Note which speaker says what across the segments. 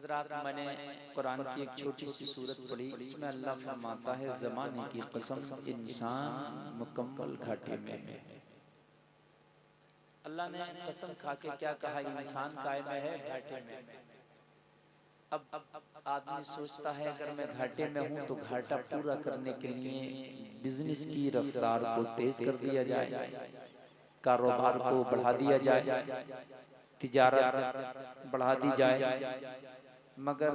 Speaker 1: हज़रात, मैंने कुरान की एक छोटी सी सूरत पढ़ी, इसमें अल्लाह फरमाता है ज़माने की कसम इंसान मुकम्मल घाटे में है। अल्लाह ने कसम खा के क्या कहा, इंसान कायम है घाटे में। अब आदमी सोचता है अगर मैं घाटे में हूँ तो घाटा पूरा करने के लिए बिजनेस की रफ्तार को तेज कर दिया जाए, कारोबार को बढ़ा दिया जाए, तिजारत बढ़ा दी जाए। मगर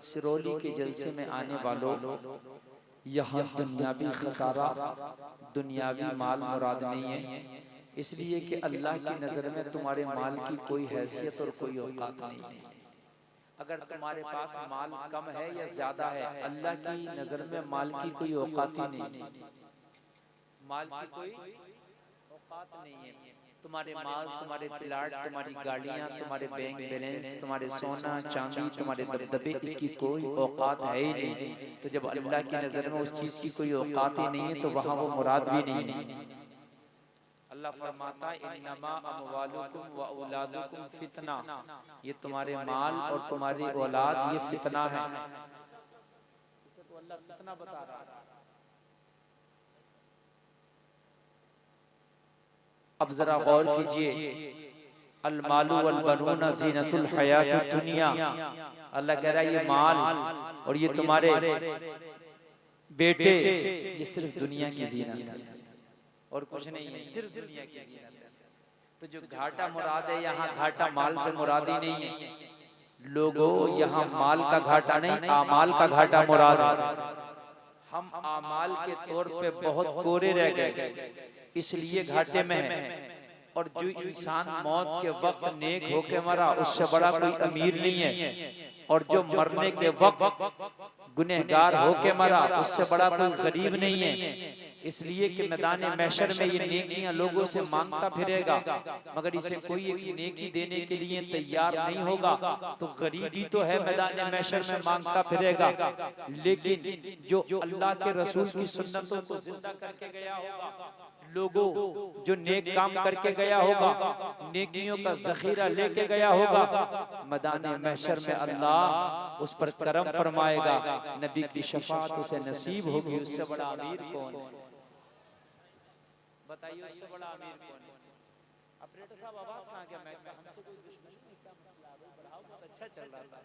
Speaker 1: सिरोली के जलसे में आने वालों, यहाँ दुनियावी खसारा, दुनियावी माल मुराद नहीं है, इसलिए कि अल्लाह की नज़र में तुम्हारे माल की कोई हैसियत और कोई औकात नहीं है। अगर तुम्हारे पास माल कम है या ज्यादा है, अल्लाह की नज़र में माल की कोई औकात ही नहीं है। माल की कोई औकात नहीं है। तुम्हारे माल, तुम्हारे प्लाट, तुम्हारी गाड़ियां, तुम्हारे बैंक बैलेंस, तुम्हारे सोना चांदी, तुम्हारे दबदबे, इसकी कोई औकात है ही नहीं। तो जब अल्लाह की नज़र में उस चीज़ की कोई औकात ही नहीं है तो वहाँ वो मुराद भी नहीं है। अल्लाह फरमाता है इन्नमा अमवालुकुम व औलादुकुम फितना, ये तुम्हारे माल और तुम्हारी औलाद ये फितना है। इसे तो अल्लाह फितना बता रहा है। अब जरा गौर कीजिए, अल मालु वल बनूना ज़ीनतुल हयातुद दुनिया, अल्लाह कह रहा है ये माल और ये तुम्हारे बेटे ये सिर्फ दुनिया की ज़ीनत है और कुछ नहीं है, सिर्फ दुनिया की ज़ीनत है। तो जो घाटा मुराद है, यहाँ घाटा माल से मुराद ही नहीं है लोगों, यहाँ माल का घाटा नहीं, आमाल का घाटा मुराद है। हम आमाल के तौर पे बहुत कोरे रह गए, इसलिए घाटे में है। और जो इंसान मौत के वक्त नेक होके मरा उससे बड़ा कोई अमीर नहीं है, और जो मरने के वक्त गुनहगार होके मरा उससे बड़ा कोई गरीब नहीं है। इसलिए कि मैदान महशर में ये नेकियां लोगों से मांगता फिरेगा, मगर इसे कोई एक नेकी देने के लिए तैयार नहीं होगा, तो गरीबी तो है मैदान महशर में मांगता फिरेगा। लेकिन जो अल्लाह के रसूल की सुन्नतों को जिंदा करके गया होगा, लोगों जो नेक काम करके गया होगा, नेकियों का जखीरा लेके गया होगा, मैदान महशर में अल्लाह उस पर करम फरमाएगा, नबी की शफाअत उसे नसीब होगी। उससे बड़ा अमीर कौन है बताइए, उससे बड़ा अमीर कौन है? ऑपरेटर साहब आवाज कहां गया? मैं हमसे कोई दुश्मनी नहीं, क्या मसला है? बढ़ाओ, बहुत अच्छा चल रहा था,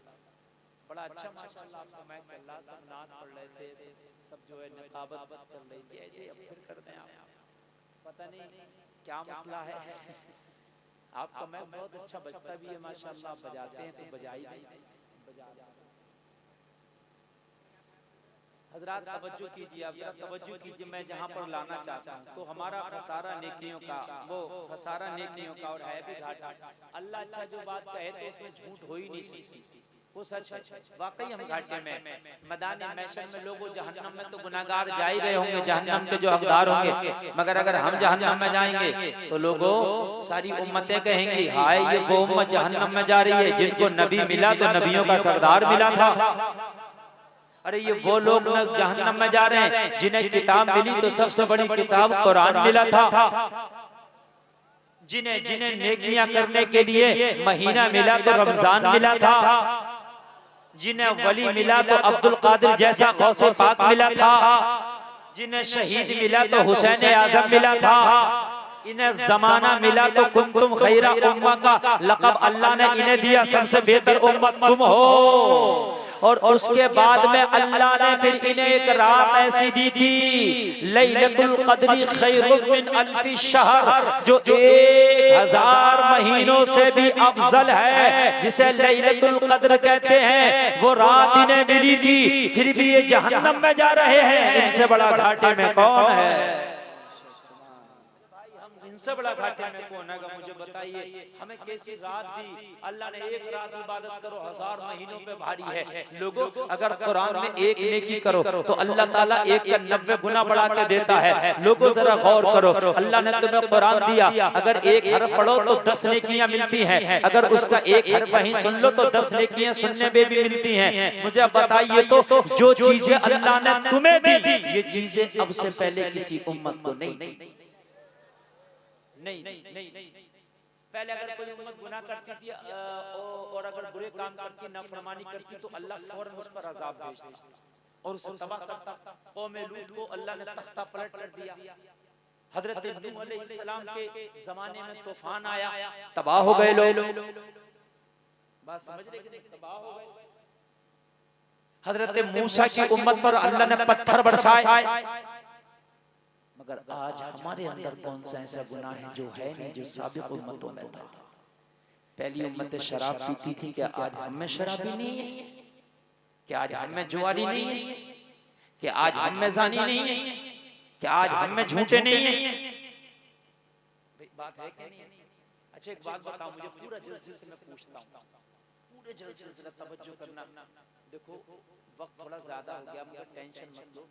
Speaker 1: बड़ा अच्छा माशाल्लाह आपका मैच चल रहा, सब नात पढ़ रहे थे, सब जो है निकाबत चल रही थी, ऐसे अब फिर कर दें आप, पता नहीं क्या मसला है। आपका मैच बहुत अच्छा बजता भी है माशाल्लाह, बजाते हैं तो बजाई बजा। हजरात तवज्जो कीजिए, आप जरा तवज्जो कीजिए, मैं जहाँ पर लाना चाहता हूँ तो हमारा खसारा नेकियों का, वो खसारा नेकियों का और है भी घाटा। अल्लाह अच्छा जो बात कहे तो उसमें झूठ हो ही नहीं सकती, वो सच है। वाकई हम घाटे में, मैदान महशर में लोगों, जहन्नम में तो गुनाहगार जा ही रहे होंगे, जहन्नम के जो हकदार होंगे, मगर अगर हम जहन्नम में जाएंगे तो लोगों सारी उम्मतें कहेंगी हाय ये वो उम्मत जहन्नम में जा रही है जिनको नबी मिला तो नबियों का सरदार मिला था। अरे ये वो लोग न जहन्नम में जा रहे हैं जिन्हें किताब मिली तो सबसे बड़ी किताब कुरान मिला था, जिन्हें जिन्हें नेकियां करने के लिए महीना मिला तो रमजान मिला था, जिन्हें वली मिला तो अब्दुल कादिर जैसा गौसे पाक मिला था, जिन्हें शहीद मिला तो हुसैन आजम मिला था, इन्हें जमाना मिला तो कुंतुम खैरा उम्मा का लक़ब अल्लाह ने इन्हें दिया, सबसे बेहतर उम्मत तुम हो। और उसके बाद में अल्लाह ने फिर इन्हें एक रात ऐसी दी थी, लैलतुल क़द्री खैरुम मिन अल्फि शहर, जो 1000 महीनों से भी अफजल है, जिसे लैलतुल क़द्र कहते हैं, वो रात इन्हें मिली थी, फिर भी ये जहन्नम में जा रहे हैं। इनसे बड़ा घाटे में कौन है? इनसे बड़ा घाटे में कौन है? मुझे बताइए, हमें कैसी रात दी अल्लाह ने? एक रात इबादत करो 1000 महीनों पे भारी है। लोगों अगर कुरान में एक नेकी करो तो अल्लाह ताला एक का 90 गुना बढ़ा के देता है। लोगों जरा गौर करो, अल्लाह ने तुम्हें कुरान दिया, अगर एक हर्फ पढ़ो तो 10 नेकियां मिलती हैं, अगर उसका एक हर्फ वहीं सुन लो तो 10 नेकियां सुनने में भी मिलती हैं। मुझे बताइए तो जो चीजें अल्लाह ने तुम्हें दी, ये चीजें अब से पहले किसी उम्मत को नहीं। पहले अगर कोई उम्मत गुनाह करती थी और अगर बुरे काम करती, नाफरमानी करती, तो अल्लाह फौरन उस पर अजाब भेजता और उसे तबाह करता। कौम लूत को अल्लाह ने तख्ता पलट कर दिया। हजरत नूह अलैहिस्सलाम के जमाने में तूफान आया, तबाह हो गए लोग। बात समझ रहे कि नहीं? तबाह हो गए। हजरत मूसा की उम्मत पर अल्लाह ने पत्थर बरसाए। मगर आज हमारे अंदर कौन सा ऐसा गुनाह है जो है नहीं, जो साबिक उम्मतों में था। पहली उम्मतें शराब पीती थी, क्या आज हम में शराबी नहीं है? क्या आज हम में जुआरी नहीं है? क्या आज हम में ज़ानी नहीं है? क्या आज हम में झूठे नहीं है? बात है कि नहीं? अच्छा एक बात बताओ, मुझे पूरा जल्दी से मैं पूछता हूँ, पूरे जल्दी से जरा तवज्जो करना। देखो वक्त थोड़ा ज्यादा हो गया, मगर टेंशन मत लो।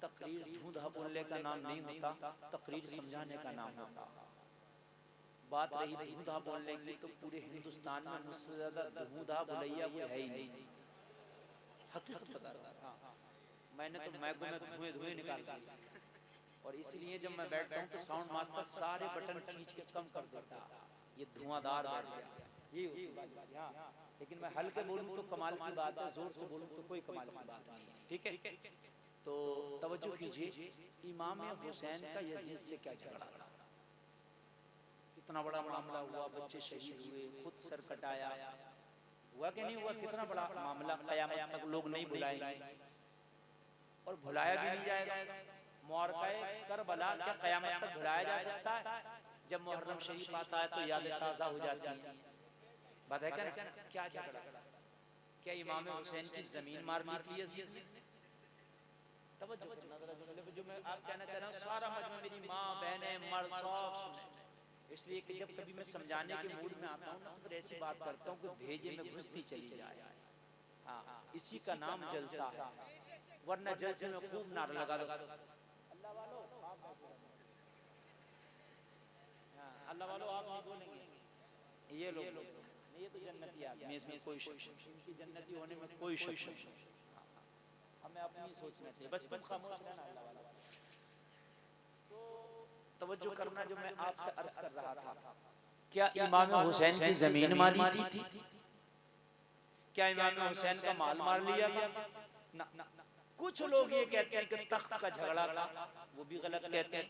Speaker 1: तकरीर धूधा बोलने का नाम नहीं होता, तकरीर समझाने का नाम होता। बात रही धूधा बोलने की, तो पूरे हिंदुस्तान में मुझसे ज्यादा धूधा भुलैया कोई है ही नहीं। हकीकत बता रहा हूं, मैंने तो मैगो में धुएं धुएं निकाल दिए, और इसलिए जब मैं बैठता हूँ तो साउंड मास्टर सारे बटन खींच के कम कर देता, ये धुआंधार बैठ गया। ये होती बात है। लेकिन मैं हल्के बोलूं तो कमाल की बात है, जोर से बोलूं तो कोई कमाल की बात नहीं। ठीक है, तो तवज्जो कीजिए। इमाम हुसैन का यजीद से क्या झगड़ा था? कितना बड़ा मामला हुआ, बच्चे शहीद हुए, खुद सर कटाया, हुआ कि नहीं हुआ? कितना बड़ा मामला, क़यामत तक लोग नहीं भुलाएंगे और भुलाया भी नहीं जाएगा। मुआरक़े करबला क्या क़यामत तक भुलाया जा सकता है? जब मुहर्रम शरीफ आता है तो यादें ताज़ा हो जाती हैं। बात है क्या झगड़ा? क्या इमाम हुसैन की जमीन मार ली थी यजीद ने? तवज्जो करना जरा, जो मैं आप कहना चाह रहा हूँ सारा मजमा मेरी माँ बहनें मर्द सब सुने। इसलिए कि जब कभी मैं समझाने के मूड में आता हूँ ना, तो फिर ऐसी बात करता हूँ कि भेजे में घुसती चली जाए। हाँ, इसी का नाम जलसा है, वरना जलसे में खूब नारा लगा दो अल्लाह वालों, अल्लाह वालों आप नहीं बोलेंगे, ये लोग ये तो जन्नती आदमी, इसमें कोई शक, इनकी जन्नती होने में कोई शक नहीं। हमें अपनी सोचना चाहिए, बस तुम खामोश रहना अल्लाह वाला। तो तवज्जो करना, जो मैं आपसे अर्ज कर रहा था, क्या इमाम हुसैन की जमीन मारी थी? क्या इमाम हुसैन का माल मार लिया था? ना। कुछ लोग ये कहते हैं कि तख्त का झगड़ा था, वो भी गलत कहते हैं।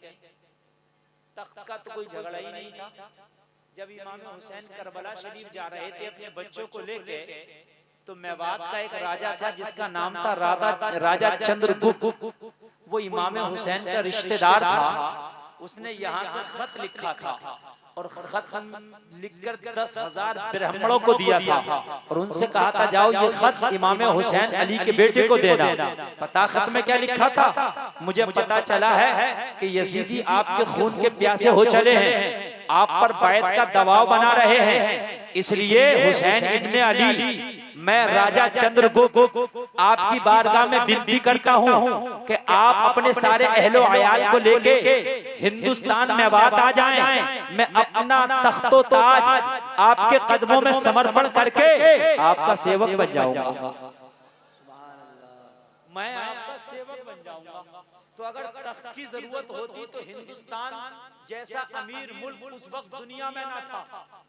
Speaker 1: तख्त का तो कोई झगड़ा ही नहीं था। जब इमाम हुसैन करबला शरीफ जा रहे थे अपने बच्चों को लेके, तो मेवात का एक राजा था जिसका नाम था राजा चंद्रगुप्त। वो इमाम हुसैन का रिश्तेदार था। उसने यहाँ से खत लिखा था और खत लिखकर 10,000 ब्राह्मणों को दिया था और उनसे कहा था जाओ ये खत इमाम हुसैन अली के बेटे को देना। पता खत में क्या लिखा था? मुझे पता चला है कि यजीदी आपके खून के प्यासे हो चले हैं, आप पर बैत का दबाव बना रहे हैं, इसलिए हुसैन इब्ने अली, मैं राजा चंद्रगुप्त आपकी बारगाह में विनती करता हूँ कि आप अपने सारे अहलो अयाल को लेके हिंदुस्तान में बात आ जाएं। मैं अपना तख्तो ताज आपके कदमों में समर्पण करके आपका सेवक बन जाऊंगा। मैं आपका सेवक बन जाऊंगा। तो अगर तख्त की जरूरत होती तो हिंदुस्तान जैसा अमीर मुल्क उस वक्त दुनिया में ना था।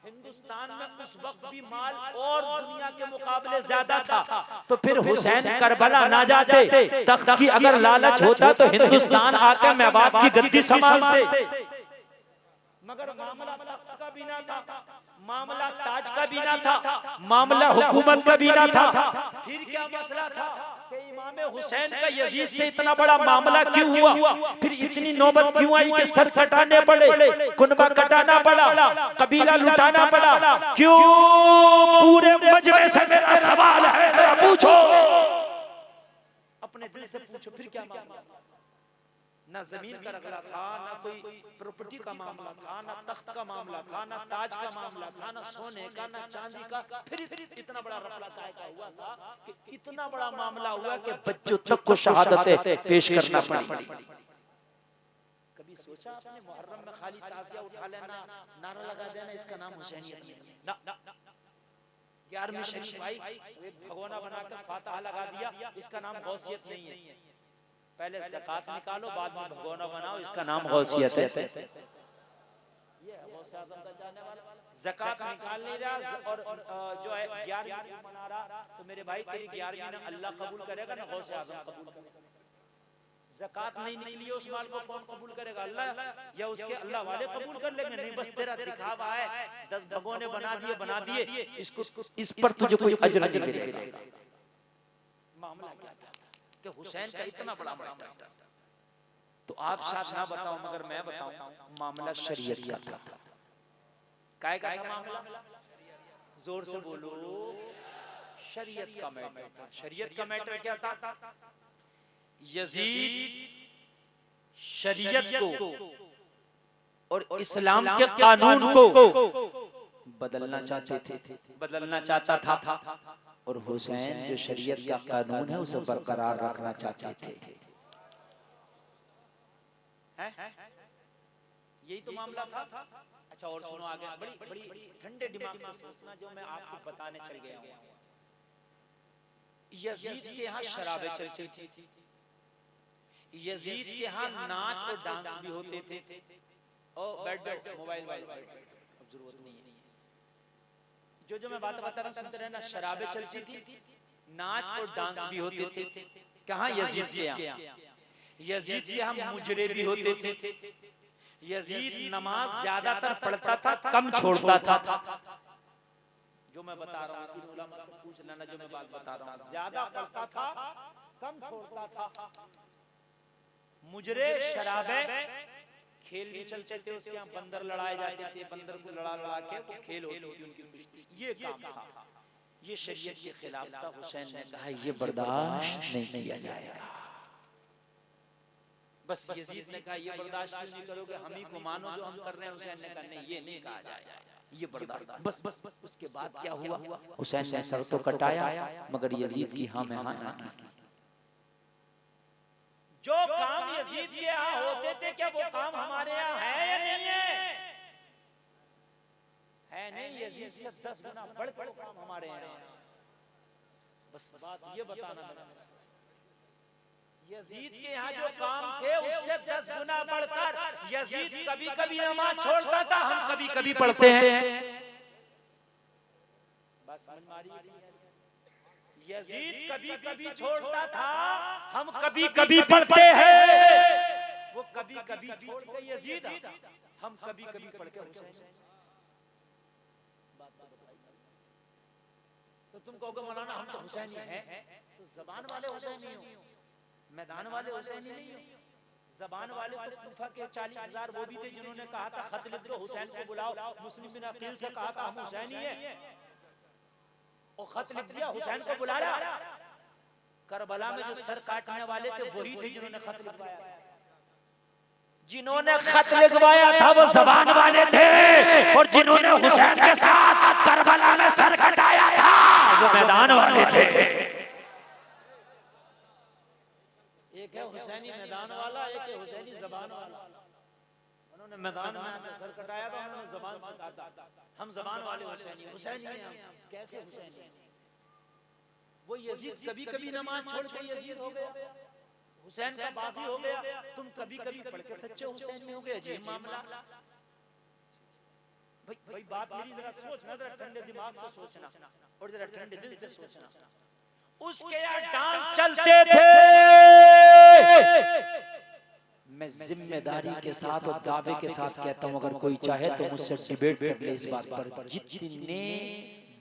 Speaker 1: हिंदुस्तान में उस वक्त भी माल और दुनिया के मुकाबले ज्यादा था, तो फिर हुसैन करबला ना जाते। तख्त की अगर लालच होता तो हिंदुस्तान आकर मेवात की गद्दी संभालते। मगर मामला तख्त का भी ना था, मामला ताज का भी ना था, मामला हुकूमत का भी ना था। फिर क्या मसला था कि इमाम हुसैन का यजीद से इतना बड़ा मामला क्यों हुआ? फिर इतनी नौबत क्यों आई कि सर कटाने पड़े, कुनबा कटाना पड़ा, कबीला लुटाना पड़ा? क्यों? पूरे मजमे से मेरा सवाल है, जरा पूछो, अपने दिल से पूछो। फिर क्या मामला? ना जमीन का रगड़ा था, ना कोई प्रॉपर्टी का मामला था, ना तख्त का मामला था, ना ताज का मामला था, ना सोने का, ना चांदी का। फिर इतना बड़ा रफला कायदा हुआ था कि इतना बड़ा मामला हुआ कि बच्चों तक को शहादतें पेश करना पड़ी। कभी सोचा आपने मुहर्रम में खाली ताजिया उठा लेना, नारा लगा देना इसका नाम हुसैनियत नहीं? ना। 11वीं शरीफ आई, एक भगोना बनाकर फातिहा लगा दिया, इसका नाम गौसियत नहीं है। पहले ज़कात निकालो, बाद में भगोना बनाओ, इसका नाम गौसियत है। ये गौसे आज़म का चाहने वाला ज़कात निकाल नहीं रहा और जो है 11वीं मना रहा, तो मेरे भाई तेरी 11वीं ना अल्लाह कबूल करेगा ना गौसे आज़म कबूल करेगा। ज़कात नहीं निकली उस माल को कौन कबूल करेगा? अल्लाह या उसके अल्लाह वाले कबूल कर लेंगे? नहीं, बस तेरा दिखावा है, 10 भगोने बना दिए, इसको इस पर तुझे कोई अजर नहीं मिलेगा। मामला क्या था कि हुसैन का इतना बड़ा मैटर था, तो आप शायद ना बताओ मगर मैं बताऊं, मामला शरीयत का था। काय का था मामला? जोर से बोलो, शरीयत का मैटर था। शरीयत का मैटर क्या था? यजीद शरीयत को और इस्लाम के कानून को बदलना चाहता था, और हुसैन जो शरीयत का कानून है उसे बरकरार रखना चाहते थे। यही तो मामला था। अच्छा और सुनो आगे, बड़ी ठंडे दिमाग से सोचना जो मैं आपको बताने चल गया हूं। यजीद के यहाँ शराबें चलती थी, यजीद के यहाँ नाच और डांस भी होते थे। ओ बैठ मोबाइल अब जरूरत नहीं है, जो मैं बात बता रहा हूँ सुनते रहना। शराबें चलती थी, नाच और डांस भी होते थे। कहाँ? यजीद के यहाँ। यजीद के यहाँ मुजरे भी होते थे। यजीद नमाज ज्यादातर पढ़ता था, कम छोड़ता था। जो मैं बता रहा हूँ उलमा से पूछ लेना, जो मैं बात बता रहा हूँ। ज्यादा पढ़ता था, कम छोड़ता था। मुजरे शराबे खेल भी चलते थे उसके यहाँ, बंदर लड़ाए जाते थे, बंदर को लड़ा के वो खेल होती थी उनकी कुश्ती, ये काम था। ये शरीयत के खिलाफ था। हुसैन ने कहा ये बर्दाश्त नहीं किया जाएगा। बस यजीद ने कहा ये बर्दाश्त क्यों नहीं करोगे, हम ही को मानो जो हम कर रहे हैं। हुसैन ने कहा नहीं, ये नहीं कहा जाएगा, ये बर्दाश्त। बस उसके बाद क्या हुआ? हुसैन ने सर तो कटाया मगर यजीद की हाँ में हाँ ना की। जो काम यजीद के यहाँ होते थे, क्या वो काम हमारे यहाँ है या नहीं है? है नहीं। यजीद से 10 गुना बढ़कर काम हमारे यहाँ। बस बात ये बताना मेरा, यजीद के यहाँ जो काम थे उससे 10 गुना बढ़कर। यजीद कभी कभी नमाज छोड़ता था, हम कभी कभी पढ़ते हैं। बस समझ मारी। यजीद कभी कभी छोड़ता था, हम कभी कभी पढ़ते हैं। वो कभी कभी छोड़ के यजीद, हम कभी कभी पढ़ के हुसैन। तो तुम कहोगे मौलाना हम तो हुसैनी हैं, तो जबान वाले हुसैनी हो, मैदान वाले हुसैनी नहीं हो। जबान वाले तो कुफा के 40,000 वो भी थे जिन्होंने कहा था खत लिख दो हुसैन को बुलाओ। मुस्लिम बिन अकील से कहा था हम हुसैनी हैं, और खत लिख दिया, हुसैन को बुला रहा। करबला में जो सर काटने वाले थे वही थे जिन्होंने खत लिखवाया। जिन्होंने खत लिखवाया था वो जबान वाले थे, और जिन्होंने हुसैन के साथ करबला में सर कटाया था वो मैदान वाले थे। एक है हुसैनी मैदान वाला, एक है हुसैनी जबान वाला। उन्होंने मैदान में आकर सर कटाया था, उन्होंने जबान से काटा। हम जबान वाले हुसैनी। हुसैनी हैं हम। कैसे हुसैनी? वो यजीद कभी कभी नमाज छोड़ के यजीद हो गया, हुसैन का बागी हो गया। तुम कभी कभी पढ़ के सच्चे हुसैन में हो गए। अजीब मामला। भाई बात मेरी जरा सोचना, जरा ठंडे दिमाग से सोचना और जरा ठंडे दिल से सोचना। उसके यहाँ डांस चलते थे। मैं जिम्मेदारी के साथ और दावे के साथ कहता हूं, अगर कोई चाहे तो मुझसे डिबेट कर ले इस बात पर। जितने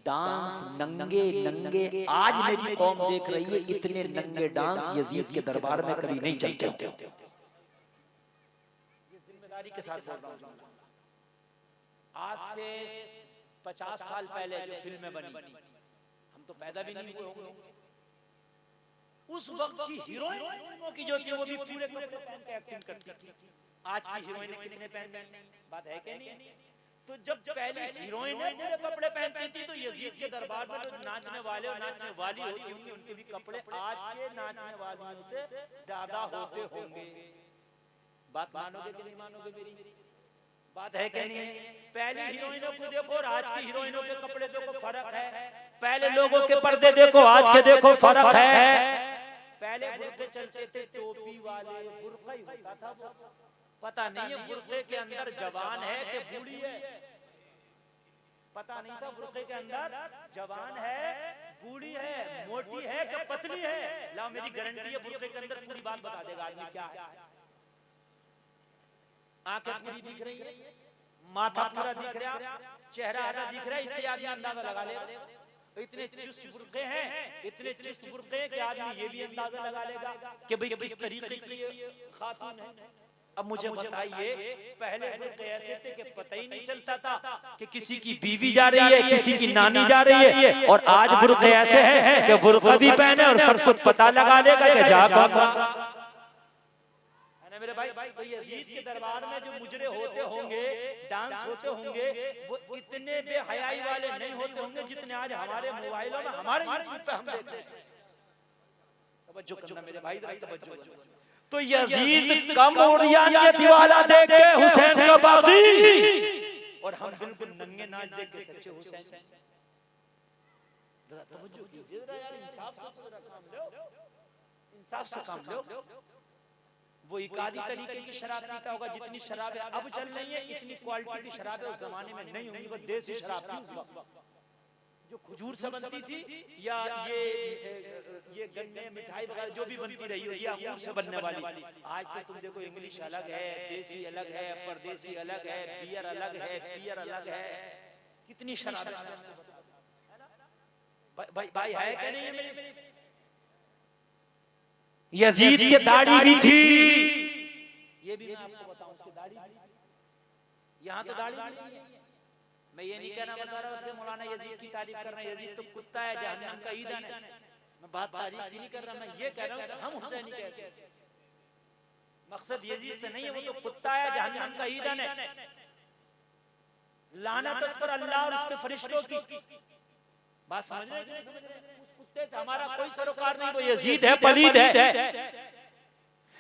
Speaker 1: डांस नंगे नंगे आज मेरी कौम देख रही है, इतने नंगे डांस यजीद के दरबार में कभी नहीं चलते होते। ये जिम्मेदारी के साथ बोल रहा हूं। आज से 50 साल पहले जो फिल्में बनी, हम तो पैदा भी नहीं हुए होंगे। उस वक्त की हीरोइनों की जो थी वो भी पूरे कपड़े पहन के एक्टिंग करती थी। आज की हीरोइनें कितने पहनती हैं? बात है कि नहीं? तो जब पहले हीरोइनें पूरे कपड़े पहनती थी तो यजीद के दरबार में जो नाचने वाले और नाचने वाली होती होंगी उनके भी कपड़े आज के नाचने वालियों से ज्यादा होते होंगे। बात मानोगे कि नहीं मानोगे मेरी? बात है कि नहीं? पहली हीरोइनों को देखो और आज की हीरोइनों के कपड़े देखो, फर्क है। पहले लोगों के पर्दे देखो, आज के देखो, फर्क है। पहले बुर्के चलते थे, टोपी वाले बुर्का ही होता था वो।
Speaker 2: पता नहीं है बुर्के के अंदर जवान है कि बूढ़ी है, पता नहीं था बुर्के के अंदर जवान है बूढ़ी है मोटी है कि पतली है। ला मेरी गारंटी है बुर्के के अंदर पूरी बात बता देगा आदमी क्या है। आंखें पूरी दिख रही है, माथा पूरा दिख रहा, चेहरा आधा दिख रहा है, इससे आदमी अंदाजा लगा लेगा। इतने चुस्त बुर्के हैं, इतने चुस्त बुर्के हैं कि आदमी ये भी अंदाजा लगा लेगा कि भाई किस तरीके की खातून है। अब मुझे बताइए, पहले बुर्के ऐसे थे कि पता ही नहीं चलता था कि किसी की बीवी जा रही है, किसी की नानी जा रही है, और आज बुर्के ऐसे हैं कि बुर्का भी पहने और सब कुछ पता लगा लेगा कि जा कौन। मेरे भाई, तो यजीद के दरबार में जो मुजरे होते होंगे, डांस होते होंगे, वो इतने बेहयाई वाले नहीं होते होंगे जितने आज हमारे मोबाइलों में हमारे यूट्यूब पे हम देख रहे हैं। तवज्जो करना मेरे भाई, तवज्जो। तो यजीद कम उरियानियत वाला देख के हुसैन का बागी, और हम बिल्कुल नंगे नाच देख के सच्चे हुसैन। जरा तवज्जो कीजिए जरा यार, इंसाफ से काम लो, इंसाफ से काम लो। वो एक आधी तरीके की शराब पीता होगा, जितनी शराब अब चल रही है इतनी क्वालिटी की शराब उस जमाने में नहीं होंगी। वो देसी शराब थी जो खजूर से बनती थी, या ये गन्ने मिठाई वगैरह जो भी बनती रही हो, ये अंगूर से बनने वाली। आज तो तुम देखो इंग्लिश अलग है, देसी अलग है, परदेसी अलग है, बियर अलग है, पियर अलग है, कितनी शराब है। भाई है क्या नहीं है मेरी? यजीद के दाढ़ी भी थी, ये भी मैं आपको बताऊं, उसकी दाढ़ी यहाँ तो दाढ़ी नहीं है। मैं ये नहीं कहना बता रहा था मौलाना यजीद की तारीफ कर रहे हैं, यजीद तो कुत्ता है, जहन्नम का ईंधन है। मैं बात तारीफ नहीं कर रहा, मैं ये कह रहा हूँ हम हुसैनी कैसे, मकसद यजीद से नहीं है, वो तो कुत्ता है, जहन्नम का ईंधन है। लानत उस पर अल्लाह और उसके फरिश्तों की। बात समझ रहे हैं? उस कुत्ते से हमारा कोई सरोकार नहीं, वो यजीद है, पलीद है।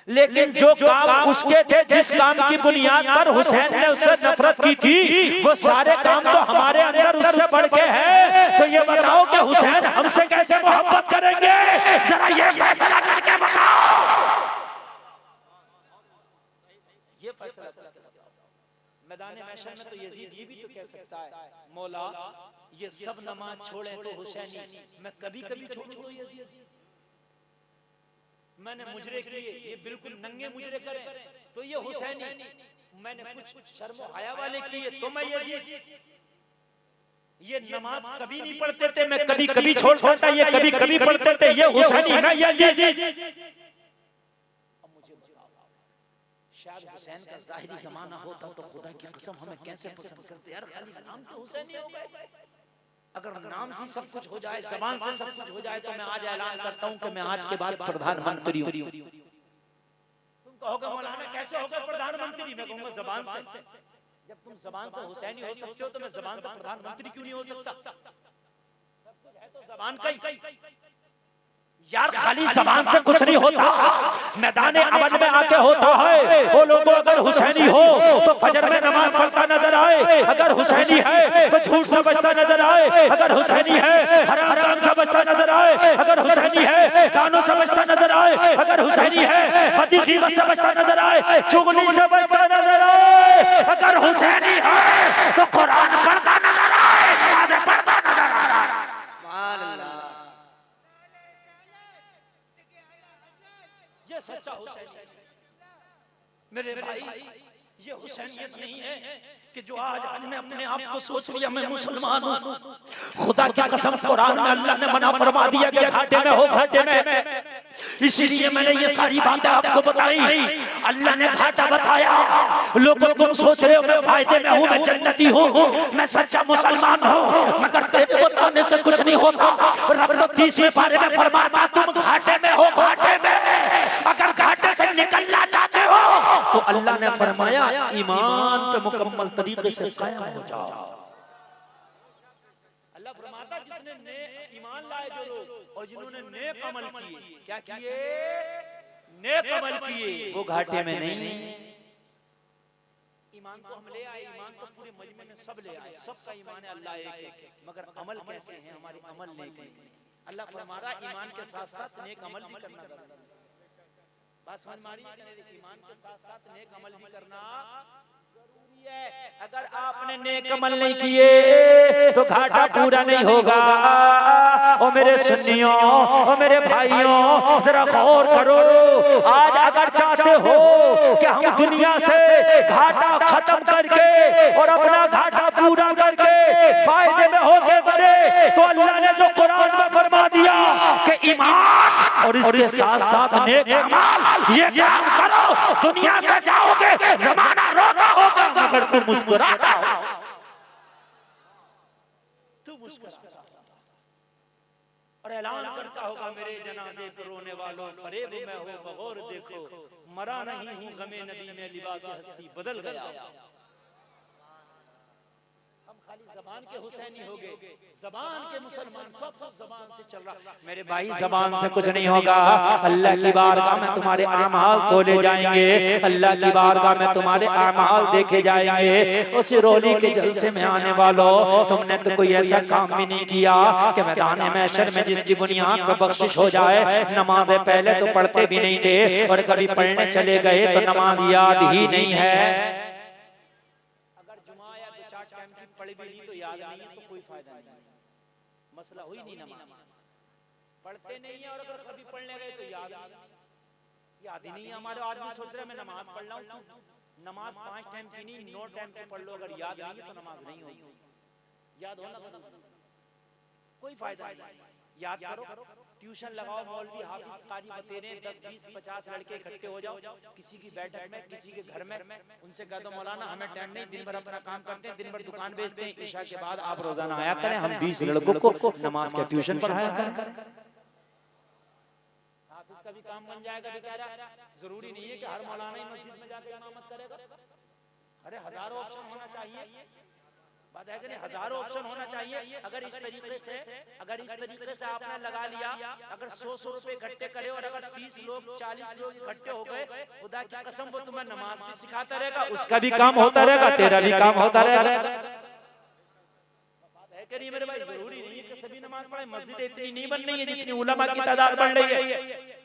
Speaker 2: लेकिन जो काम उसके थे, जिस काम की बुनियाद पर हुसैन ने उससे नफरत की थी, वो सारे काम तो हमारे अंदर उससे बढ़ के है। तो ये बताओ कि हुसैन हमसे कैसे मोहब्बत करेंगे, जरा ये फैसला करके बताओ। ये फैसला मैदान महशर में तो यजीद ये भी तो कह सकता है, मौला ये सब नमाज छोड़े तो हुसैनी, मैं कभी कभी छोड़ूं तो यजीद। मैंने मुजरे किए, ये बिल्कुल नंगे मुजरे करे तो ये हुसैनी। मैंने कुछ शर्म हया वाले किए तो मैं यजीद। ये नमाज कभी नहीं पढ़ते थे, मैं कभी कभी छोड़ता था, ये कभी कभी पढ़ते थे, ये हुसैनी मैं यजीद। शायद हुसैन का ज़ाहिरी ज़माना होता तो खुदा की कसम हमें कैसे पसंद करते यार। खाली नाम तो हुसैनी हो गए, अगर नाम से सब कुछ हो जाए, ज़बान से सब कुछ हो जाए, तो मैं आज ऐलान करता हूं कि मैं आज के बाद प्रधानमंत्री हूं। तुम कहोगे मौलाना कैसे होगा प्रधानमंत्री? मैं कहूंगा ज़बान से। जब तुम ज़बान से हुसैनी हो सकते हो तो मैं ज़बान से प्रधानमंत्री क्यों नहीं हो सकता? सब कुछ है तो ज़बान का ही यार, खाली ज़बान से कुछ नहीं होता, मैदान अमल में आके होता है। वो लोगों अगर हुसैनी हो तो फजर में नमाज पढ़ता नजर आए, अगर हुसैनी है तो झूठ से बचता नजर आए, अगर हुसैनी है हराम काम से बचता नजर आए, अगर हुसैनी है कानों से बचता नजर आए, अगर हुसैनी है बदी ग़ीबत से बचता नजर आए, चुगली से बचता नजर आए, अगर हुसैनी है तो कुरान पढ़ता नजर आए, नमाज़ें पढ़ता नजर आए। ये सच्चा हुसैन मेरे भाई। ये हुसैनियत नहीं है कि जो आज हमने अपने आप को सोच लिया मैं मुसलमान हूँ। खुदा की कसम कुरान में अल्लाह ने मना फरमा दिया कि घाटे में हो, घाटे में। इसीलिए मैंने ये सारी बातें आपको बताई। अल्लाह ने घाटा बताया। लोगों तुम सोच रहे हो मैं फायदे में हूँ, मैं जन्नती हूँ, मैं सच्चा मुसलमान हूँ, मगर तेरे बताने से कुछ नहीं होता। रब तो 30वें पारे में फरमाता तुम घाटे में हो, घाटे में। अगर घाटे से निकलना चाहते हो तो अल्लाह ने फरमाया ईमान पे मुकम्मल तरीके से कायम हो जाओ। अल्लाह फरमाता जिसने ईमान लाए जो लोग और जिन्होंने नेक अमल किए, क्या किए? नेक अमल किए, वो घाटे में नहीं। ईमान तो हम ले आए, ईमान तो पूरे मजमे में सब ले आए, सबका ईमान है अल्लाह एक है, मगर अमल कैसे हैं? हमारे अमल नेक नहीं। अल्लाह फरमा रहा ईमान के साथ साथ नेक अमल भी करना। बात समझ में आ रही है? ईमान के साथ साथ नेक अमल भी करना जरूरी है। अगर आपने नेक अमल नहीं किए तो घाटा पूरा नहीं होगा। ओ मेरे सुन्नियों, ओ मेरे भाइयों, जरा गौर करो। आज अगर चाहते हो कि हम दुनिया से घाटा खत्म करके और अपना घाटा पूरा करके फायदे में होके बढ़े, तो अल्लाह ने जो कुरान में फरमा दिया कि ईमान और इसके साथ साथ नेक अमल, ये काम करो, दुनिया से जाओगे, जमाना रोता होगा मगर तुम मुस्कुराता हो, तुम मुस्कुराता और ऐलान करता होगा, मेरे जनाजे पर रोने वालों, फरेब में हो बगौर देखो, मरा नहीं हूँ गमे नबी में, लिबास हस्ती बदल गया। खाली ज़बान के हुसैनी हो गए, ज़बान के मुसलमान, सब कुछ ज़बान से चल रहा। मेरे भाई ज़बान से कुछ नहीं होगा। अल्लाह की बारगाह में तुम्हारे आमाल तोले जाएंगे, अल्लाह की बारगाह में तुम्हारे आमाल देखे जाएंगे। उस रोली के जलसे में आने वालों, तुमने तो कोई ऐसा काम भी नहीं किया कि मैदान महशर में जिसकी बुनियाद पर बख्शिश हो जाए। नमाज पहले तो पढ़ते भी नहीं थे और कभी पढ़ने चले गए तो नमाज याद ही नहीं है। पढ़ी भी नहीं तो याद नहीं है तो कोई फायदा नहीं, मसला हुई नहीं। नमाज पढ़ते नहीं है और अगर कभी पढ़ने गए तो याद ही नहीं है। हमारे आदमी सोच रहे मैं नमाज पढ़ रहा हूँ, नमाज 5 टाइम की नहीं 9 टाइम की पढ़ लो, अगर याद नहीं है तो नमाज नहीं होगी। याद होना कोई फायदा नहीं। याद करो, ट्यूशन लगाओ, मौलवी हाफिज कारी बते रहे, 10 20 50 लड़के इकट्ठे हो जाओ किसी की बैठक में, किसी के घर में, उनसे कह दो मौलाना हमें टाइम नहीं, दिन भर अपना काम करते हैं, दिन भर दुकान बेचते हैं, ईशा के बाद आप रोजाना आया करें, हम 20 लड़कों को नमाज का ट्यूशन पढ़ाया करें। हाफिज का भी काम बन जाएगा बेचारा। जरूरी नहीं है कि हर मौलाना ही मस्जिद में जाकर इमामत करेगा। अरे हजारों ऑप्शन होना चाहिए, बात है कि नहीं, हजारों ऑप्शन होना चाहिए। अगर इस तरीके से आपने लगा लिया, अगर 100 रुपए इकट्ठे करे और अगर 30 लोग 40 लोग इकट्ठे हो गए, खुदा की कसम वो तुम्हें नमाज भी सिखाता रहेगा, उसका भी काम होता रहेगा, तेरा भी काम होता रहेगा। बात है कि नहीं मेरे भाई? जरूरी नहीं है कि सभी नमाज पढ़े। मस्जिद इतनी नहीं बन रही है जितनी उलमा की तादाद बढ़ रही है।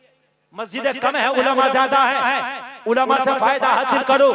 Speaker 2: मस्जिदें कम है, उलमा ज्यादा है। उलमा से फायदा हासिल करो,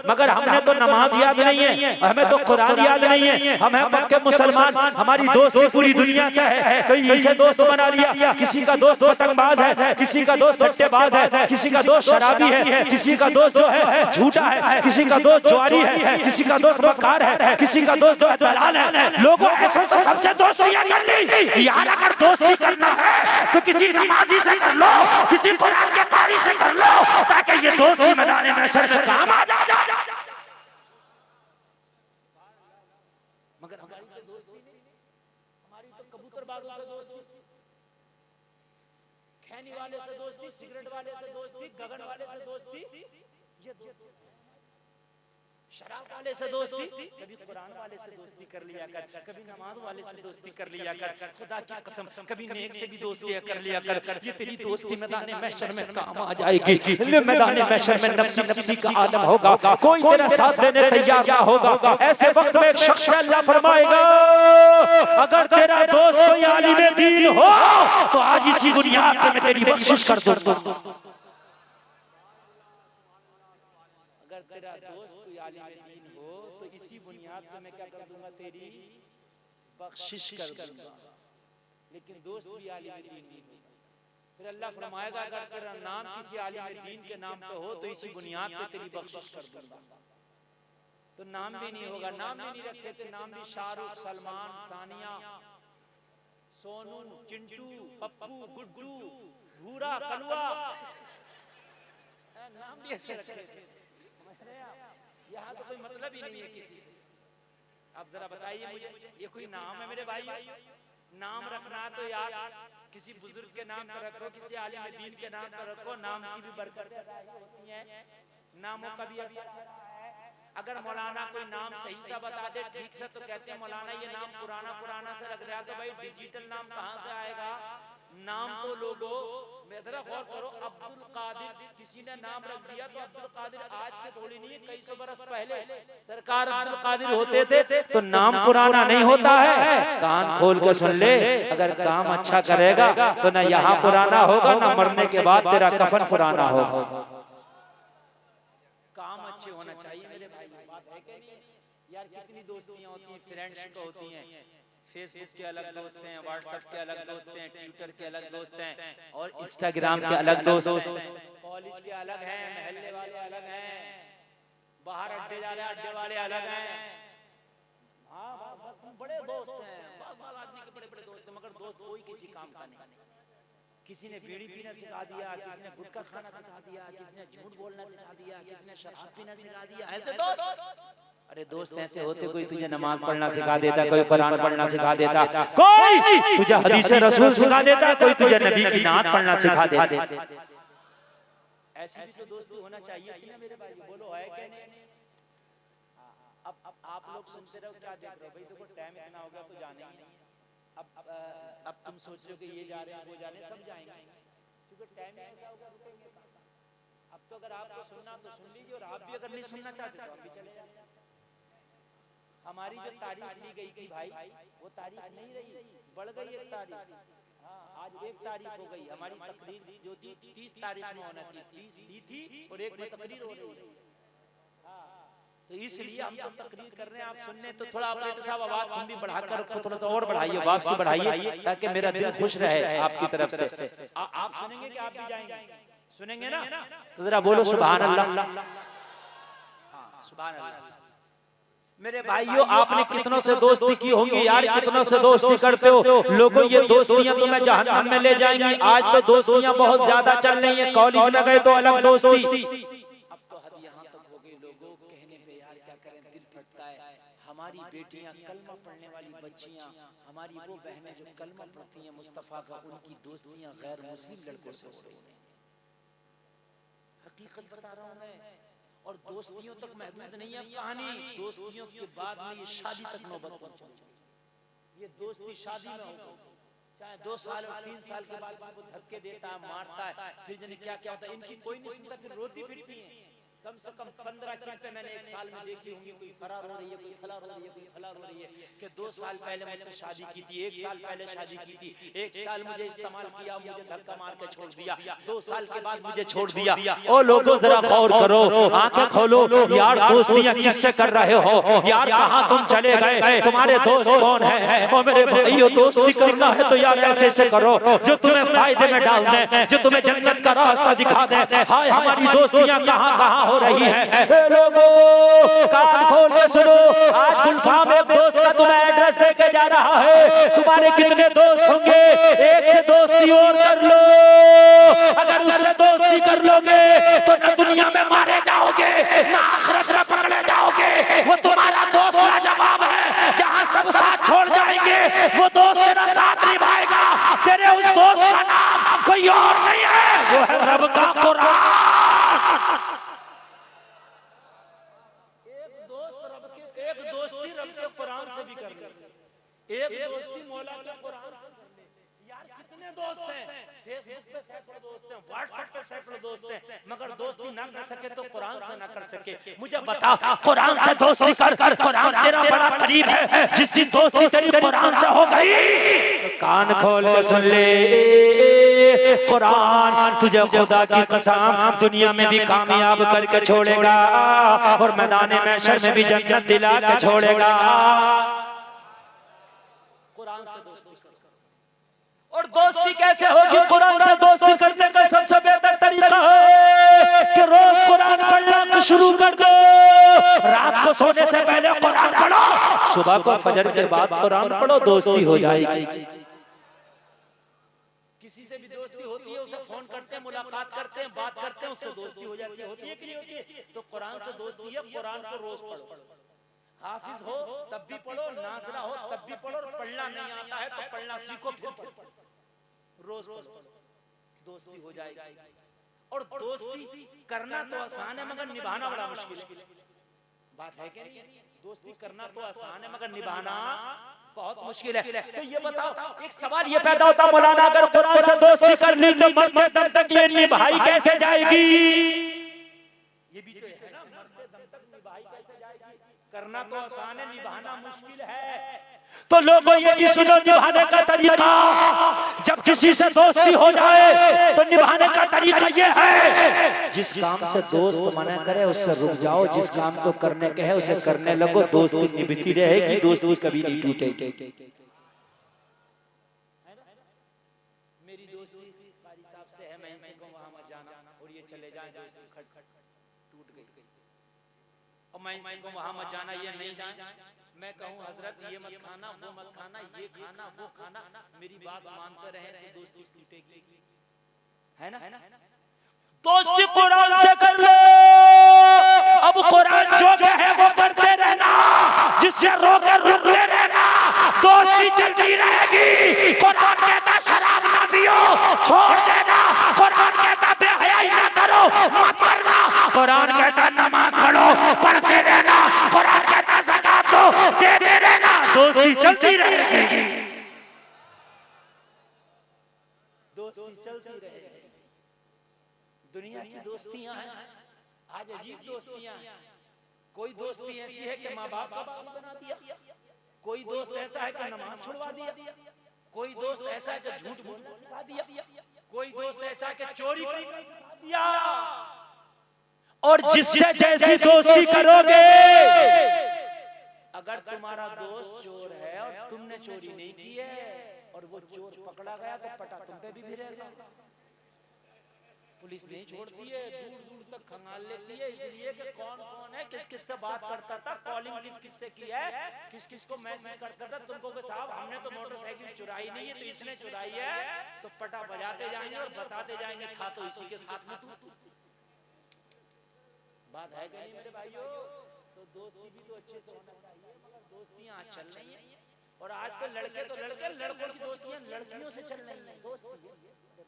Speaker 2: मगर हमने तो नमाज याद नहीं है, हमें तो कुरान याद नहीं है, हम हैं पक्के मुसलमान। हमारी दोस्ती पूरी दुनिया से है, कोई इसे दोस्त बना लिया, किसी का दोस्त पतंगबाज है, किसी का दोस्त सट्टेबाज है, किसी का दोस्त शराबी है, किसी का दोस्त जो है झूठा है, किसी का दोस्त जुआरी है, किसी का दोस्त मक्कार है, किसी का दोस्त जो है दलाल है। लोगों ऐसे से सबसे दोस्तियां कर ली। यार अगर दोस्ती करना है तो किसी नमाजी से कर लो, किसी कुरान के कारी से कर लो, ताकि ये दोस्ती मैदान महशर में काम आ जाए। मगर हमारी तो दोस्ती नहीं, हमारी तो कबूतरबाजों से दोस्ती, खैनी वाले से दोस्ती, सिगरेट वाले से दोस्ती, गगन वाले से दोस्ती, ये शराब वाले से दोस्ती, कभी कुरान वाले से दोस्ती कर लिया कर, कभी नमाज वाले से दोस्ती कर लिया कर, खुदा की कसम कभी नेक से भी दोस्ती कर लिया कर। ये तेरी दोस्ती मैदान महशर में काम आ जाएगी। मैदान महशर में नफ्सी नफ्सी का आलम होगा, कोई तेरा साथ देने तैयार ना होगा। ऐसे वक्त में एक शख्स अल्लाह फरमाएगा, अगर तेरा दोस्त कोई आलिम दीन हो तो आज इसी बुनियाद पे मैं तेरी बख्शिश कर दूंगा। अगर तेरा दोस्त कोई आलिम दीन हो तो इसी बुनियाद पे मैं क्या कर दूंगा, तेरी बख्शिश कर दूंगा। लेकिन दोस्त भी आलिम दीन नहीं हो, फिर अल्लाह फरमाएगा अगर तेरा नाम किसी आलिम दीन के नाम पे हो तो इसी बुनियाद पे तेरी बख्शिश कर दूंगा। तो नाम भी नहीं होगा, नाम भी नहीं रखे थे, नाम भी शाहरुख, सलमान, सानिया, सोनू, चिंटू, पप्पू, गुड्डू, भूरा, कलुआ, नाम भी ऐसे रखे थे। यहाँ तो कोई मतलब ही नहीं है किसी से। आप जरा बताइए मुझे, ये कोई नाम है मेरे भाई? नाम रखना तो यार किसी बुजुर्ग के नाम पर रखो, किसी आलिम दीन के नाम पर रखो, नाम की भी बरकत होती है, नामों का भी असर है। अगर मौलाना कोई नाम सही सा बता दे ठीक से तो कहते हैं मौलाना ये नाम पुराना पुराना से रख रहा है, तो भाई डिजिटल नाम कहाँ से आएगा? नाम तो लोगों जरा गौर करो, अब्दुल कादिर किसी ने नाम रख दिया तो अब्दुल कादिर आज के थोड़ी नहीं है, कई सौ बरस पहले सरकार अब्दुल कादिर होते थे तो नाम पुराना नहीं होता है। कान खोल के सुन ले, अगर काम अच्छा करेगा तो ना यहाँ पुराना होगा ना मरने के बाद तेरा कफन पुराना होगा। काम अच्छे होना चाहिए मेरे भाई, बात है कि नहीं यार? कितनी दोस्तियां होती हैं, फ्रेंड्स को होती हैं, फेसबुक के अलग दोस्त हैं, व्हाट्सएप के अलग दोस्त हैं, ट्विटर के अलग दोस्त हैं और इंस्टाग्राम के अलग दोस्त हैं, कॉलेज के अलग हैं, महल्ले वाले अलग हैं, बाहर अड्डे जा रहे अड्डे वाले अलग हैं। हाँ बस बड़े दोस्त हैं, बाल आदमी के बड़े बड़े दोस्त हैं, मगर दोस्त कोई किसी काम का नहीं। किसी ने बीड़ी पीना सिखा दिया, किसी ने गुटखा खाना सिखा दिया, किसी ने झूठ बोलना सिखा दिया, किसी ने शराब पीना सिखा दिया। ऐसे दोस्त, अरे दोस्त ऐसे होते, कोई तुझे नमाज पढ़ना सिखा देता, कोई कुरान पढ़ना सिखा देता, कोई तुझे हदीस रसूल सिखा देता, कोई तुझे नबी की नात पढ़ना सिखा देता। ऐसी भी तो दोस्ती होना चाहिए ना मेरे भाई, बोलो है क्या नहीं? अब आप लोग सुनते रहो, क्या देख रहे हो भाई? देखो टाइम इतना हो गया तो जाने ही नहीं। अब तुम सोच रहे हो कि ये जा रहे हैं वो जा रहे हैं, सब जाएंगे क्योंकि टाइम ऐसा होगा, रुकेंगे। अब तो अगर आपको सुनना तो सुन लीजिए, और आप भी अगर नहीं सुनना चाहते तो आप भी चले जाइए। हमारी जो तारीख ली गई थी भाई, वो तारीख नहीं रही, बढ़ गई एक तारीख। हाँ आज एक तारीख हो गई, हमारी तकरीर जो थी 30 तारीख में होना थी, 30 दी थी और एक में तकरीर हो रही है। तो इसलिए हम तो तकरीर कर रहे हैं, आप सुनने तो थोड़ा ऑपरेटर साहब आवाज तुम भी बढ़ाकर रखो, थोड़ा और बढ़ाइए, वापसी बढ़ाइए, ताकि मेरा दिल खुश रहे आपकी तरफ से। आप सुनेंगे कि आप भी जाएंगे? सुनेंगे ना? तो जरा बोलो सुभान अल्लाह। हाँ सुभान अल्लाह। मेरे भाइयों, आपने कितनों से दोस्ती की होंगी यार, कितनों से दोस्ती करते हो लोगों, ये दोस्तियां तुम्हें जहन्नम में ले जाएंगी। आज तो दोस्तियां बहुत ज्यादा चल रही हैं, कॉलेज में गए तो अलग दोस्ती, अब तो हद यहाँ तक हो गई लोगों, कहने पे यार क्या करें, दिल फटता है। हमारी बेटियां कलमा पढ़ने वाली बच्चियां, हमारी वो बहनें जो कलमा पढ़ती हैं मुस्तफा का, उनकी दोस्तियां गैर मुस्लिम लड़कों से हो रही हैं। हकीकत बता रहा हूं मैं। और दोस्तियों तक महदूद नहीं है कहानी, दोस्तियों के बाद में ये शादी तक नौबत पहुंची। ये दोस्ती शादी में हो, चाहे 2 साल और 3 साल के बाद वो धक्के देता है, मारता है, फिर जाने क्या क्या होता है, इनकी कोई नहीं सुनता, फिर रोती फिरती है। कम से कम 15 क्लिपें मैंने एक साल में देखी होंगी, कोई फरार हो रही है, कोई फरार हो रही है, कोई फरार हो रही है, कि 2 साल पहले मुझसे शादी की थी, 1 साल पहले शादी की थी, 1 साल मुझे इस्तेमाल किया, मुझे धक्का मार के छोड़ दिया, 2 साल के बाद मुझे छोड़ दिया। ओ लोगों जरा गौर करो, आंखें खोलो यार, दोस्तियां किससे कर रहे हो यार? कहां तुम चले गए? तुम्हारे दोस्त कौन है? ओ मेरे भाइयों, दोस्ती करना है तो यार ऐसे से करो जो तुम्हें फायदे में डाल दे, जो तुम्हें जन्नत का रास्ता दिखा दे। हाय हमारी दोस्तियां कहां कहां हो रही है। लोगों कान खोल के सुनो, आज गुलफाम एक दोस्त का तुम्हें एड्रेस देके जा रहा है। तुम्हारे कितने दोस्त होंगे? एक से दोस्ती और कर लो, अगर उससे दोस्ती कर लोगे तो न दुनिया में मारे जाओगे ना आखिरत में पकड़े जाओगे। वो तुम्हारा दोस्त लाजवाब है, जहां सब साथ छोड़ जाएंगे वो दोस्त तेरा साथ निभाएगा। तेरे उस दोस्त का नाम कोई और नहीं है, वो है रब का कुरान। एक दोस्ती रब के कुरान से भी कर ले, एक दोस्ती मौला के कुरान से कर ले। यार कितने दोस्त हैं, फेसबुक पे सैकड़ों दोस्त हैं, व्हाट्सएप पे सैकड़ों दोस्त हैं, मगर दोस्ती ना कर सके तो कुरान से ना कर सके। मुझे बता, कुरान से दोस्ती कर, कुरान तेरा बड़ा करीब है। जिस दिन दोस्ती तेरी कुरान से हो गई, कान खोल के सुन ले, कुरान तुझे खुदा की कसम दुनिया में भी कामयाब करके छोड़ेगा और मैदान महशर में भी जन्नत दिला के छोड़ेगा। कुरान से दोस्ती करो। और दोस्ती कैसे होगी? कुरान से दोस्ती करने का सबसे बेहतर तरीका है कि रोज कुरान पढ़ना शुरू कर दो। रात को सोने से पहले कुरान पढ़ो, सुबह को फजर के बाद कुरान पढ़ो, दोस्ती हो जाएगी। किसी से भी दोस्ती होती है, उसे फोन करते हैं, मुलाकात करते हैं, बात करते हैं, उससे दोस्ती हो जाती है। होती है कि नहीं होती है? तो कुरान से दोस्ती है, कुरान को रोज पढ़ो। हाफिज हो तब भी पढ़ो, नासरा हो तब भी पढ़ो, पढ़ना नहीं आता है तो पढ़ना सीखो, फिर पढ़ो, रोज पढ़ो, दोस्ती हो जाएगी। और दोस्ती करना तो आसान है मगर निभाना बड़ा मुश्किल है। बात है कि नहीं? दोस्ती करना तो आसान है मगर निभाना बहुत मुश्किल है। तो ये बताओ, एक सवाल ये पैदा होता, मौलाना अगर कुरान से दोस्ती कर ली तो मरते दम निभाई कैसे जाएगी? ये भी तो है ना, मरते दम तक निभाई कैसे जाएगी? करना तो आसान है, निभाना मुश्किल है। तो लोगों ये भी सुनो निभाने का तरीका। जब किसी से दोस्ती हो जाए तो निभाने का तरीका ये है, जिस काम से दोस्त मना करे उससे रुक जाओ, जिस काम को करने के है उसे करने लगो, दोस्ती निभती रहेगी, दोस्ती कभी नहीं टूटेगी। मेरी दोस्ती कारी साहब से है, मैं इनसे कहूं वहां मत जाना और ये चले जाए, दोस्ती खट टूट गई। और मैं इनसे कहूं वहां मत जाना, ये नहीं जाए, मैं कहूं हजरत ये मत खाना, वो मत खाना, ये खाना, वो खाना, मेरी बात मानते रहे तो दोस्ती टूटेगी, है ना? दोस्ती कुरान से कर लो। अब कुरान जो कहे वो करते रहना, जिससे रोके रुकते रहना, दोस्ती चलती रहेगी। कुरान कहता शराब ना पियो, छोड़ देना। कुरान कहता बेहयाई ना करो, मत करना। कुरान कहता नमाज पढ़ो, पढ़ते रहना। कुरान कहता ज़कात दो, देते रहना। दोस्ती चलती रहेगी, दोस्ती चलती रहेगी। दुनिया की दोस्तियां हैं आज अजीब दोस्तियां हैं। कोई दोस्ती ऐसी है कि माँ बाप का बाप बना दिया, कोई दोस्त ऐसा है कि नमाज छुड़वा दिया, कोई दोस्त ऐसा है कि झूठ बोलना सिखा दिया, कोई दोस्त ऐसा है कि चोरी करना सिखा दिया। और जिससे जैसी दोस्ती करोगे, अगर तुम्हारा दोस्त चोर है और तुमने चोरी नहीं की है और वो चोर पकड़ा गया तो पटा तुम पे भी भिड़ेगा। पुलिस नहीं छोड़ती है, दूर दूर तक खंगाल लेती है, इसलिए कि कौन कौन है, किस किस से बात करता था, कॉलिंग किस किस से की है, किस किस को मैसेज करता था। तुमको कि साहब हमने तो मोटरसाइकिल चुराई नहीं है, तो इसने चुराई है, तो पटा बजाते जाएंगे और बताते जाएंगे था तो इसी के साथ में तू। बात है कि नहीं मेरे भाइयों? तो दोस्ती भी तो अच्छे से होना चाहिए, मगर दोस्तियां आज चल रही हैं। और आज तो लड़के लड़कों की दोस्तियां लड़कियों से चल रही हैं। दोस्ती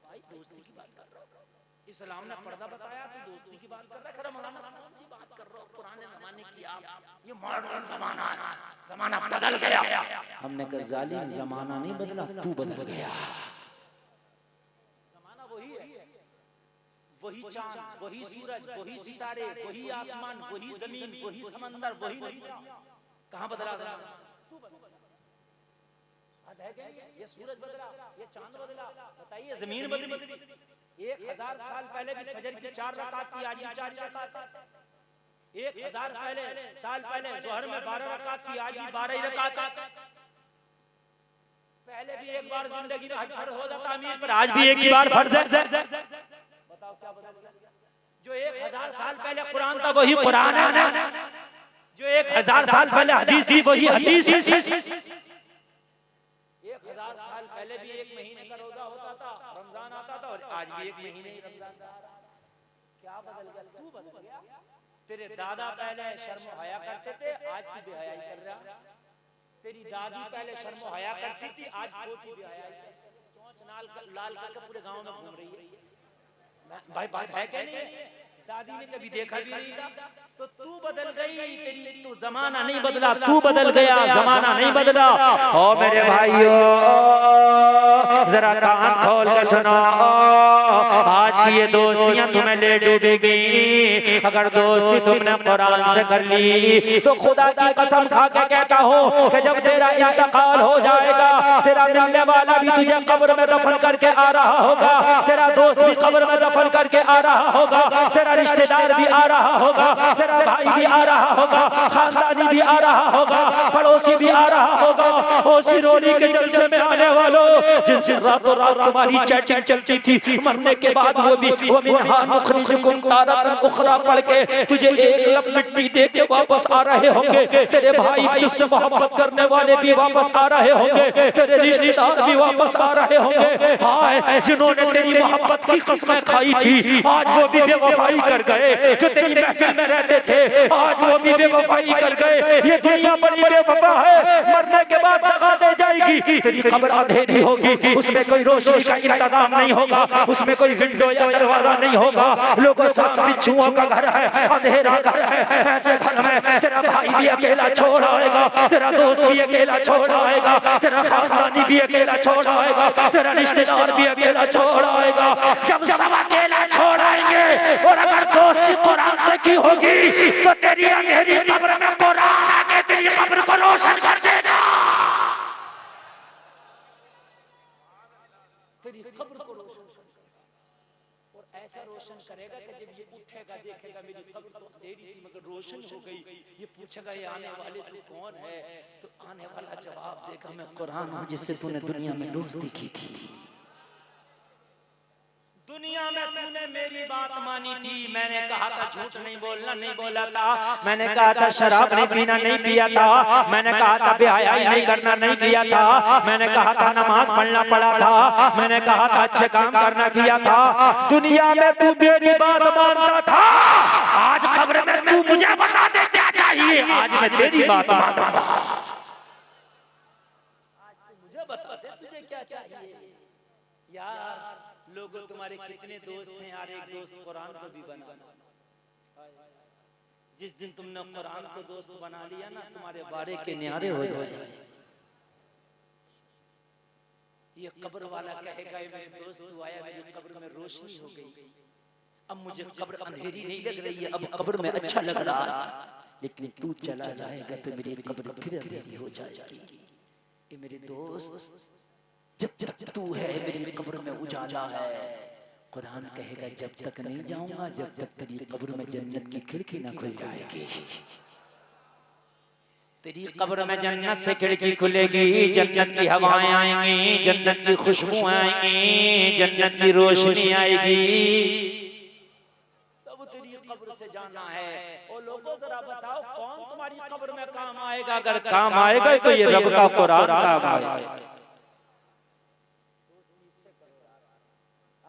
Speaker 2: भाई दोस्ती की बात कर रहा हूं, इस्लाम ने पर्दा बताया तो दोस्ती की बात कर रहा है। खरा मौलाना कौन सी बात कर रहा हो? पुराने जमाने की आप, ये मॉडर्न जमाना है, जमाना बदल गया। हमने कहा जालिम जमाना नहीं बदला, तू बदल गया। जमाना वही है, वही चांद, वही सूरज, वही सितारे, वही आसमान, वही जमीन, वही समंदर, वही कहां बदला? तू बदला। ये सूरज बदला, ये चांद बदला, बताइए जमीन बदली। 1000 साल पहले भी फजर की 4 रकात थी, आज भी 4 रकात। 1000 साल पहले ज़ोहर में 12 रकात थी, आज भी 12 ही रकात। पहले भी एक बार जिंदगी में हज फर्ज हो जाता अमीर पर, आज भी एक ही बार फर्ज है। बताओ क्या बदल गया? जो 1000 साल पहले कुरान था वही कुरान है, जो 1000 साल पहले हदीस थी वही हदीस है। 1000 साल पहले भी एक महीने का रोजा होता था, रमजान आता था, और आज भी एक महीने ही रमजान आ रहा है। क्या बदल गया? तू बदल गया। तेरे दादा पहले शर्म हया करते थे, आज तू बेहयाई कर रहा। तेरी दादी पहले शर्म हया करती थी, आज पोती बेहयाई करती है। चोंच लाल करके पूरे गांव में घूम रही है। भाई बात है क्या नहीं? दादी ने कभी देखा भी नहीं था। तो तू बदल गई, तेरी तो जमाना नहीं बदला, तू बदल गया, जमाना नहीं बदला। ओ मेरे भाइयों जरा कान खोल कर सुनो, आज की ये दोस्तियां तुम्हें ले डूबेगी। अगर दोस्ती तुमने कुरान से कर ली तो खुदा की कसम खा के कहता हूँ कि जब तेरा इंतकाल हो जाएगा, तेरा मिलने वाला भी तुझे कब्र में दफन करके आ रहा होगा, तेरा दोस्त भी कब्र में दफन करके आ रहा होगा, तेरा रिश्तेदार भी आ रहा होगा, तेरा भाई भी आ रहा होगा, खानदानी भी आ रहा होगा, पड़ोसी भी आ रहा होगा। ओ सिरोनी के जलसे में आने वालों, जिनसे रातों रात तुम्हारी चैटिंग चलती थी, मरने के बाद वो भी वो मिन्हा नुखरिजुकुम तारतन उखरा पढ़ के तुझे एक लब मिट्टी दे के वापस आ रहे होंगे। तेरे भाई तुझसे मोहब्बत करने वाले भी वापस आ रहे होंगे, तेरे रिश्तेदार भी वापस आ रहे होंगे। हाय जिन्होंने तेरी मोहब्बत की कसमें खाई थी, आज वो भी बेवफाई कर गए। जो तेरी महफिल में रहते थे, आज वो भी बेवफाई कर गए। ये दुनिया बड़ी बेवफा है, मरने के बाद दगा दे जाएगी। तेरी कब्र अंधेरी होगी, उसमें कोई रोशनी का इंतजाम नहीं होगा, उसमें कोई विंडो या दरवाजा नहीं होगा। लोगों सांप बिच्छुओं का घर है, अंधेरा घर है। ऐसे घर में तेरा भाई भी अकेला छोड़ आएगा, तेरा दोस्त भी अकेला छोड़ आएगा, तेरा खानदानी भी अकेला छोड़ आएगा, तेरा रिश्तेदार भी अकेला छोड़ आएगा। जब सब अकेला होगी तो तेरी अंधेरी कब्र में कुरान आके तेरी कब्र को रोशन कर देगा, तेरी कब्र को रोशन और ऐसा रोशन करेगा कि जब ये उठेगा देखेगा मेरी कब्र तो अंधेरी थी मगर रोशन हो गई, ये पूछेगा ये आने वाले तू कौन है, तो आने वाला जवाब देगा मैं कुरान हूं जिससे तूने दुनिया में दोस्ती की थी, दुनिया में तूने मेरी बात मानी थी, मैंने कहा था झूठ नहीं बोलना नहीं बोला था, मैंने कहा था शराब नहीं पीना नहीं पिया था, मैंने कहा था बेहयाई नहीं करना नहीं किया था, मैंने कहा था नमाज पढ़ना पड़ा था, मैंने कहा था अच्छे काम करना किया था, दुनिया में तू मेरी बात मानता था, आज कब्र में तू मुझे बता दे क्या चाहिए, आज मैं तेरी बात मानूंगा, आज तू मुझे बता दे तुझे क्या चाहिए। यार लोगों तुम्हारे कितने दोस्त हैं यार, एक दोस्त कुरान को भी बना, जिस दिन तुमने कुरान को दोस्त बना लिया ना तुम्हारे बारे के न्यारे हो जाए, ये कब्र वाला कहेगा मेरे दोस्त तू आया मेरी कब्र में रोशनी हो गई, अब मुझे कब्र अंधेरी नहीं लग रही है, अब कब्र में अच्छा लग रहा है, लेकिन तू चला जाएगा तो मेरी कब्र फिर अंधेरी हो जाएगी, ये मेरे दोस्त जब तक तू है मेरी कब्र में उजाला है, कुरान कहेगा जब तक नहीं जाऊंगा जब तक तेरी कब्र में जन्नत की खिड़की ना खुल जाएगी, तेरी कब्र में जन्नत से खिड़की खुलेगी, जन्नत की हवाएं आएंगी, जन्नत की खुशबू आएंगी, जन्नत की रोशनी आएगी, तब तेरी कब्र से जाना है। और लोगों जरा बताओ कौन तुम्हारी कब्र में काम आएगा, अगर काम आएगा तो ये रब का कुरान काम आएगा।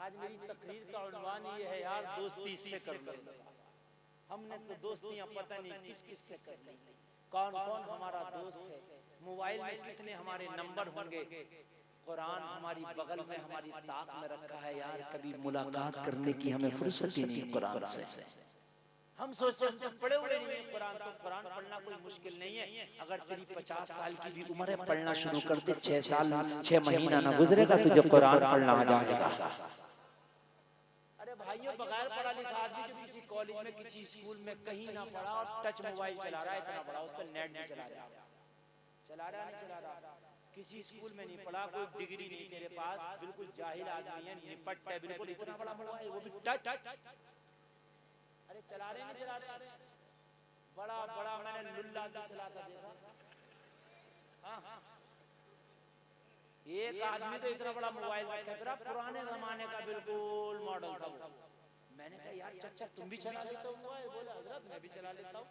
Speaker 2: आज मेरी तकरीर का उन्वान ये है यार दोस्ती इससे कर लो, हमने तो दोस्तियां पता नहीं किस किस से कर ली, कौन कौन हमारा दोस्त है, मोबाइल में कितने हमारे नंबर होंगे, कुरान हमारी बगल में हमारी ताक में रखा है यार, कभी मुलाकात करने की हमें फुर्सत ही नहीं कुरान से, हम सोचते हैं तो पढ़े हुए नहीं है कुरान, तो कुरान पढ़ना कोई मुश्किल नहीं है, अगर तेरी 50 साल की भी उम्र है पढ़ना शुरू कर दे, 6 साल 6 महीना ना गुजरेगा तुझे कुरान पढ़ना आ जाएगा। अरे भाइयों बगैर पढ़ा लिखा आदमी जो किसी कॉलेज में किसी स्कूल में कहीं ना पढ़ा और टच मोबाइल चला रहा है, इतना बड़ा उस पर नेट नहीं चला रहा नहीं चला रहा, किसी स्कूल में नहीं पढ़ा, कोई डिग्री नहीं तेरे पास, बिल्कुल जाहिल आदमी है, निपट है बिल्कुल, इतना बड़ा मोबाइल वो भी टच, अरे चला रहे नहीं चला रहे, बड़ा बड़ा मैंने लुल्ला भी चलाता देखा, हाँ एक आदमी तो इतना बड़ा मोबाइल रखा है, पुराने जमाने का बिल्कुल मॉडल था वो, मैंने कहा यार चाचा तुम भी चला लेते हो मोबाइल, बोले हजरत मैं भी चला लेता हूँ,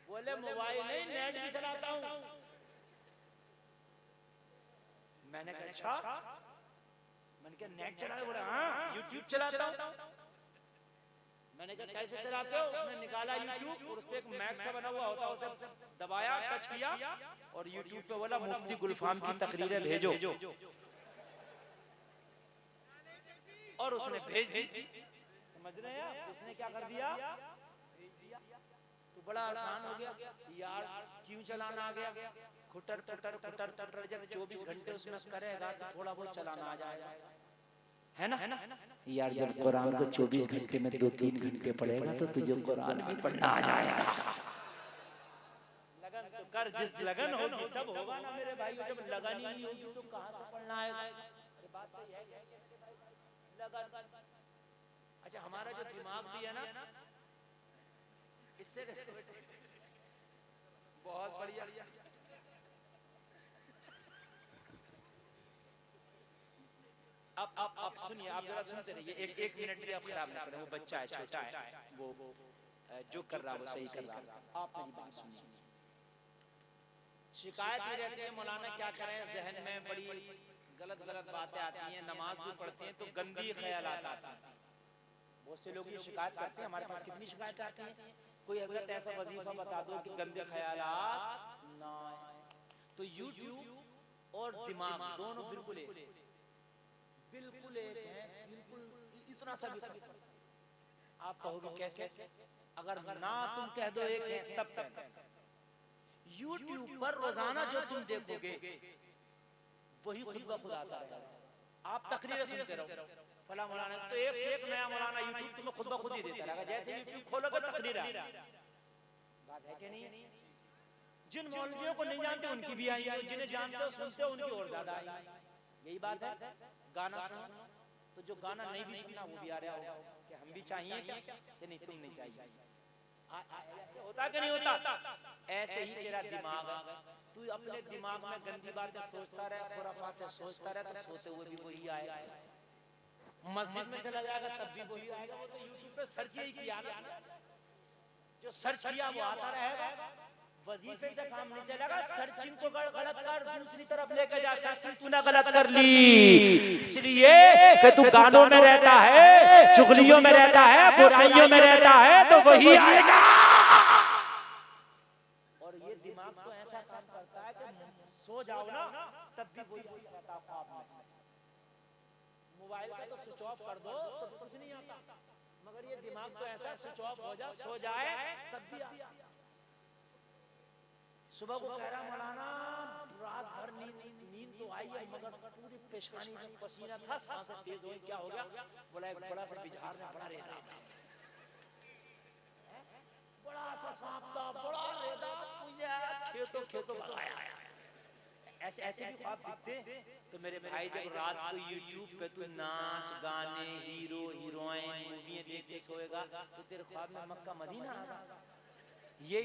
Speaker 2: बोले मोबाइल नहीं नेट भी चलाता हूँ, मैंने कहा अच्छा, मैंने कहा नेट चला, बोले हाँ यूट्यूब चलाता हूँ, मैंने कहा कैसे चलाते हो, उसने निकाला यूट्यूब और उस पे एक मैक सा बना हुआ होता है, उसे दबाया टच किया और यूट्यूब पे बोला मुफ्ती गुलफाम की तकरीरें भेजो, और उसने भेज दी, समझ रहे हैं उसने क्या कर दिया, तो बड़ा आसान हो गया यार, क्यों चलाना आ गया, खुटर खुटर खुटर खुटर, जब 24 घंटे उसमें करेगा तो थोड़ा बहुत चलाना आ जाएगा, है ना यार, जब कुरान को 24 घंटे में 2-3 घंटे पढ़ेगा तो तुझे कुरान भी पढ़ना आ जाएगा, लगन तो कर, जिस लगन होगी तब होगा ना मेरे भाई, जब लगन ही नहीं होगी तो कहां से पढ़ना आएगा, ये बात सही है लगन। अच्छा हमारा जो दिमाग भी है ना इससे बहुत बढ़िया, आप सुनिए, आप जरा सुनते रहिए, एक मिनट भी आप खराब ना करें, वो बच्चा है छोटा है, वो जो कर रहा है वो सही कर रहा है, आप मेरी बात सुनिए। शिकायत ये रहती है मौलाना क्या करें, जहन में बड़ी गलत गलत बातें आती हैं, नमाज भी पढ़ते हैं तो गंदी ख्यालात आते हैं, बहुत से लोग ये शिकायत करते हैं, हमारे पास कितनी शिकायत आती है, कोई हजरत ऐसा वजीफा बता दो कि गंदे ख्यालात ना, तो यूट्यूब और दिमाग दोनों बिल्कुल एक है, बिल्कुल इतना सा भी फर्क। आप कहोगे कैसे, अगर ना तुम कह दो एक है तब तक YouTube पर रोजाना जो तुम देखोगे वही खुद ब खुद आता रहेगा, आप तकरीरें सुनते रहो, फला मौलाना, तो एक से एक नया मौलाना यूट्यूब तुम्हें खुद ब खुद ही देता रहेगा। जैसे यूट्यूब खोलोगे तकरीर आएगी। बात है कि नहीं? जिन मौलवियों को नहीं जानते उनकी भी आएंगी, जिन्हें जानते हो सुनते हो उनकी और ज्यादा आएंगी। यही बात है। गाना सुनो तो जो गाना नहीं भी सुनना वो भी आ रहा होगा कि हम भी चाहिए क्या, कि नहीं तुम नहीं चाहिए। ऐसे होता कि नहीं होता? ऐसे ही तेरा दिमाग है, तू अपने दिमाग में गंदी बातें सोचता रहे, खुराफातें सोचता रहे, तो सोते हुए भी वही आएगा। मस्जिद में चला जाएगा तब भी वही आएगा। वो तो यूट्यूब पे सर्च ही किया ना, जो सर्च किया वो आता रहेगा। वजीफे से काम नहीं चलेगा। सर्चिंग को गलत कर, दूसरी तरफ लेके जा। सर्चिंग तूने गलत कर ली इसलिए कि तू गानों में रहता है, चुगलियों में रहता है, बुराइयों में रहता है, तो वही आएगा। और ये दिमाग तो ऐसा काम करता है कि सो जाओ ना तब भी वही रहता है ख्वाब में। मोबाइल का तो स्विच ऑफ कर दो तो कुछ नहीं आता, मगर ये दिमाग तो ऐसा स्विच ऑफ हो जा, सो जाए तब भी आता। सुबह को कह रहा मौलाना रात भर नींद तो आई है, मगर पूरी पेशानी में पसीना था, सांसें तेज हुई, क्या हो गया? बोला एक बड़ा सा बिजहार में बड़ा रेदा था, बड़ा सा सांप था, बड़ा रेदा, खेतों खेतों भगाया। ऐसे ऐसे भी ख्वाब दिखते। तो मेरे भाई जब रात को यूट्यूब पे तू नाच गाने, हीरो हीरोइन मूवी देख के सोएगा तो तेरे ख्वाब में मक्का मदीना आएगा। ये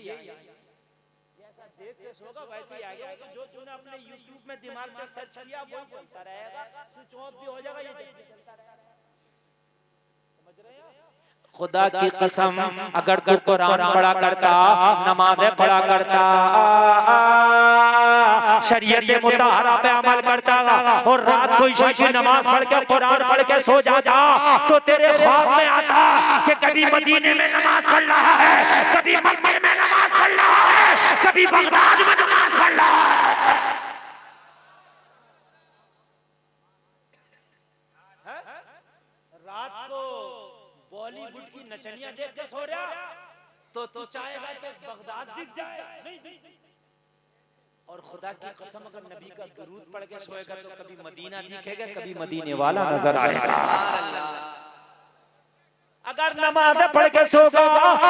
Speaker 2: जैसा देख के सोगा वैसे ही आएगा। तो जो तूने अपने यूट्यूब में दिमाग में सर्च किया वो चलता रहेगा, स्विच ऑफ भी हो जाएगा, ये चलता रहेगा। समझ रहे हैं? खुदा की कसम अगर तू कुरान पढ़ा करता, नमाज़ें पढ़ा करता, शरीयत मुताहरा पे अमल करता और रात को ईशा की नमाज पढ़ के कुरान पढ़ के सो जाता, तो तेरे ख्वाब में आता कि कभी मदीने में नमाज पढ़ रहा है, कभी मक्के में नमाज पढ़ रहा है, कभी बगदाद में नमाज पढ़ रहा है। रात को बॉलीवुड की नचनियां देख के सो रहा तो तू चाहेगा कि बगदाद दिख जाए? नहीं। और खुदा की कसम अगर नबी का दुरूद पढ़ के सोएगा तो कभी मदीना दिखेगा, कभी मदीने वाला नजर आएगा। अगर नमाज़ पढ़ के सोगा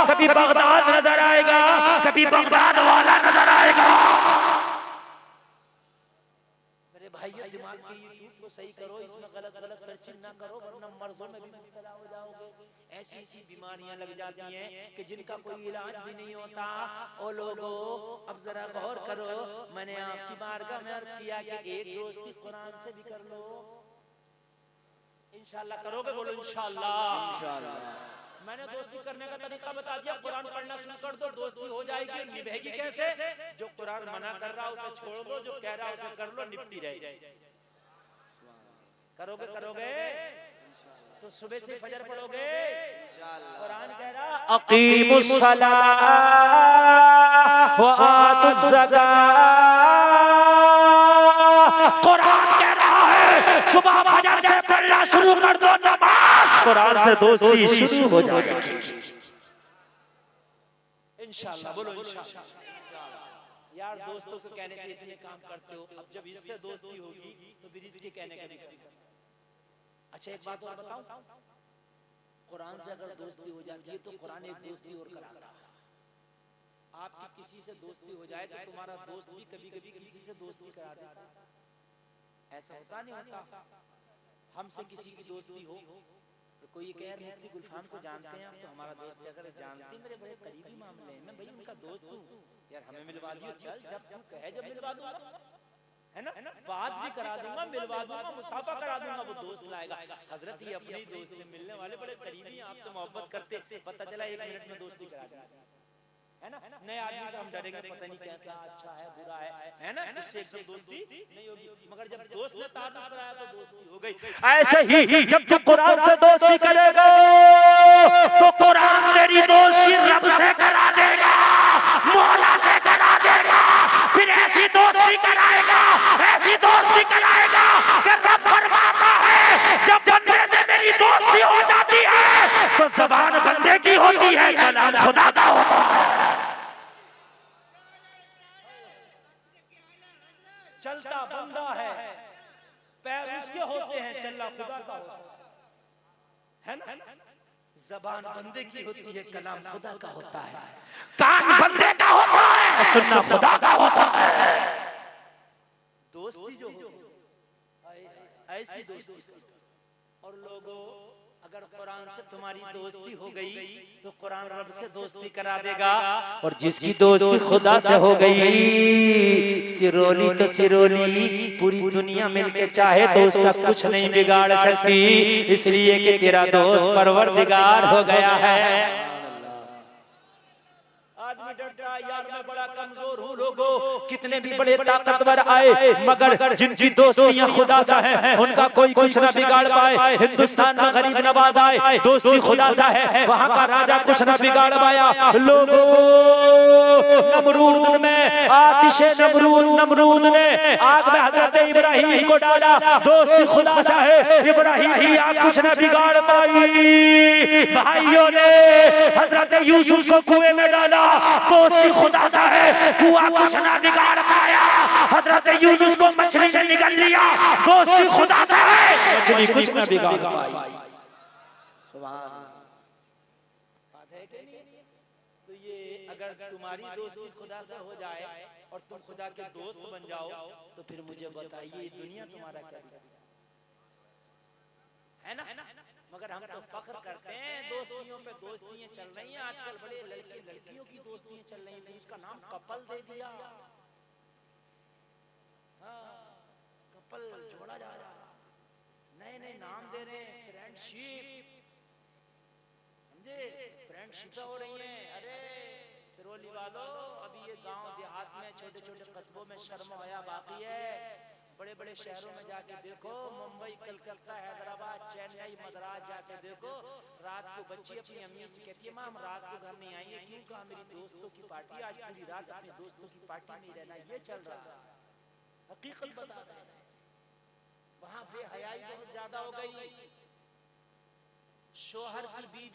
Speaker 2: कभी बगदाद नजर आएगा, कभी बगदाद वाला नजर आएगा। मेरे भाइयों दिमाग के यूट्यूब को सही करो, इसमें गलत सर्चिंग ना करो वरना मर्जों में भी मुब्तला हो जाओगे। ऐसी ऐसी बीमारियां लग जाती हैं कि जिनका कोई इलाज भी नहीं होता। ओ लोगों अब जरा गौर करो, मैंने आपकी बारगाह में अर्ज किया कि एक दोस्ती कुरान से भी कर लो। इंशाअल्लाह करोगे? बोलो इंशाअल्लाह। मैंने दोस्ती करने का तरीका बता दिया, कुरान पढ़ना शुरू कर दो, दोस्ती हो जाएगी। निभेगी कैसे? जो कुरान मना कर रहा उसे छोड़ दो, जो कह रहा उसे कर लो, निपटी रहेगी। करोगे तो सुबह से फजर पढ़ोगे। कुरान कह रहा अकीमुस सलाह व आतुस ज़कात। कुरान कह रहा है सुबह फजर से पढ़ना शुरू कर दो नमाज, कुरान से दोस्ती शुरू हो जाएगी इंशाअल्लाह। बोलो इंशाअल्लाह। यार दोस्तों को कहने से इतने काम करते हो, अब जब इससे दोस्ती होगी तो फिर इसके कहने का नहीं। अच्छा एक बात और बताऊं, कुरान से अगर दोस्ती हो जाती है तो कुरान एक दोस्ती और कराता है। आपकी किसी से दोस्ती हो जाए तो तुम्हारा दोस्त भी कभी कभी किसी से दोस्ती करा देता है। ऐसा होता नहीं होता? हमसे किसी की दोस्ती हो तो कोई ये कहे मुफ्ती गुलफाम को जानते हैं आप, तो हमारा दोस्त अगर जानते मेरे बड़े करीबी मामले हैं, मैं भाई उनका दोस्त हूँ यार, हमें मिलवा दियो। चल जब तू कहे जब मिलवा दूंगा, है ना, बात भी करा दूंगा, मिलवा दूंगा, मुसाफा करा दूंगा, वो दोस्त लाएगा। हजरत ये अपने ही दोस्त है, मिलने वाले बड़े करीबी हैं, आपसे मोहब्बत करते, पता चला 1 मिनट में दोस्ती करा दी, है ना। नए आदमी से हम डरेंगे, पता नहीं कैसा, अच्छा है बुरा है ना, उससे एकदम दोस्ती नहीं होगी। मगर जब दोस्त ने तारुफ कराया तो दोस्ती हो गई। ऐसे ही जब तू कुरान से दोस्ती करेगा तो कुरान तेरी दोस्ती रब से करा देगा, मौला से करा देगा, फिर ऐसी दोस्ती कराएगा, ऐसी दोस्ती कराएगा कि रब फरमाता है जब बंदे से मेरी दोस्ती हो जाती है तो ज़बान बंदे की होती है, कलाम खुदा का होता है। चलता बंदा है, पैर उसके होते हैं, चलना खुदा का होता है। है ना? ज़बान बंदे की होती है, कलाम खुदा का होता है। कान बंदे का होता है, सुनना खुदा का होता है। दोस्ती जो हो ऐसी दोस्ती। और लोगों, अगर कुरान से तुम्हारी दोस्ती हो गई तो कुरान रब से दोस्ती करा देगा। और जिसकी दोस्ती खुदा से हो गई, सिरोली तो सिरोली, पूरी दुनिया मिलके चाहे तो उसका कुछ नहीं बिगाड़ सकती, इसलिए कि तेरा दोस्त परवरदिगार हो गया है। आदमी डरता है, यार मैं बड़ा कमजोर हूँ। लोगों, कितने भी बड़े ताकतवर आए, मगर जिनकी दोस्तियां खुदा सा है उनका कोई कुछ ना बिगाड़ पाए। हिंदुस्तान में गरीब नवाज आए, दोस्ती खुदा सा है, वहाँ का राजा कुछ ना बिगाड़ पाया। लोगों, नमरूद में आतिशे नमरूद ने आग में हजरत इब्राहिम को डाला, दोस्ती खुदा सा है, इब्राहिम की आग कुछ ना बिगाड़ पाई। भाइयों ने हजरत यूसुफ को कुएं में डाला, दोस्ती खुदा सा है, कुआं कुछ ना बिगाड़ पाया। हजरत यूनुस को मछली ने निगल लिया, दोस्ती खुदा सा है, मछली कुछ ना बिगाड़ पाई। सुभान। तो ये अगर तुम्हारी दोस्ती खुदा से हो जाए और तुम खुदा के दोस्त बन जाओ, तो फिर मुझे बताइए दुनिया तुम्हारा क्या है ना? मगर हम तो फख्र करते हैं दोस्तियों पे, दोस्तियां चल रही हैं आजकल, बड़े लड़के लड़कियों की दोस्तियां चल रही हैं, उसका नाम कपल दे दिया। हाँ, कपल जोड़ा जा रहा, नए नए नाम दे रहे हैं, फ्रेंडशिप, समझे? फ्रेंडशिप हो रही हैं। अरे सिरोली वालों, अभी ये गांव देहात में, छोटे छोटे कस्बों में शर्म हया बाकी है। बड़े बड़े शहरों में जाके देखो, मुंबई, कलकत्ता, हैदराबाद, चेन्नई, मद्रास जाके देखो, रात को बच्ची अपनी अम्मी से कहती है, माँ हम रात को घर नहीं आएंगे। क्यों? कहा मेरी दोस्तों की पार्टी, आज पूरी रात अपने दोस्तों की पार्टी में रहना। ये चल रहा है, हकीकत बता रहे हैं। वहां बेहयाई बहुत ज्यादा हो गई। शोहर की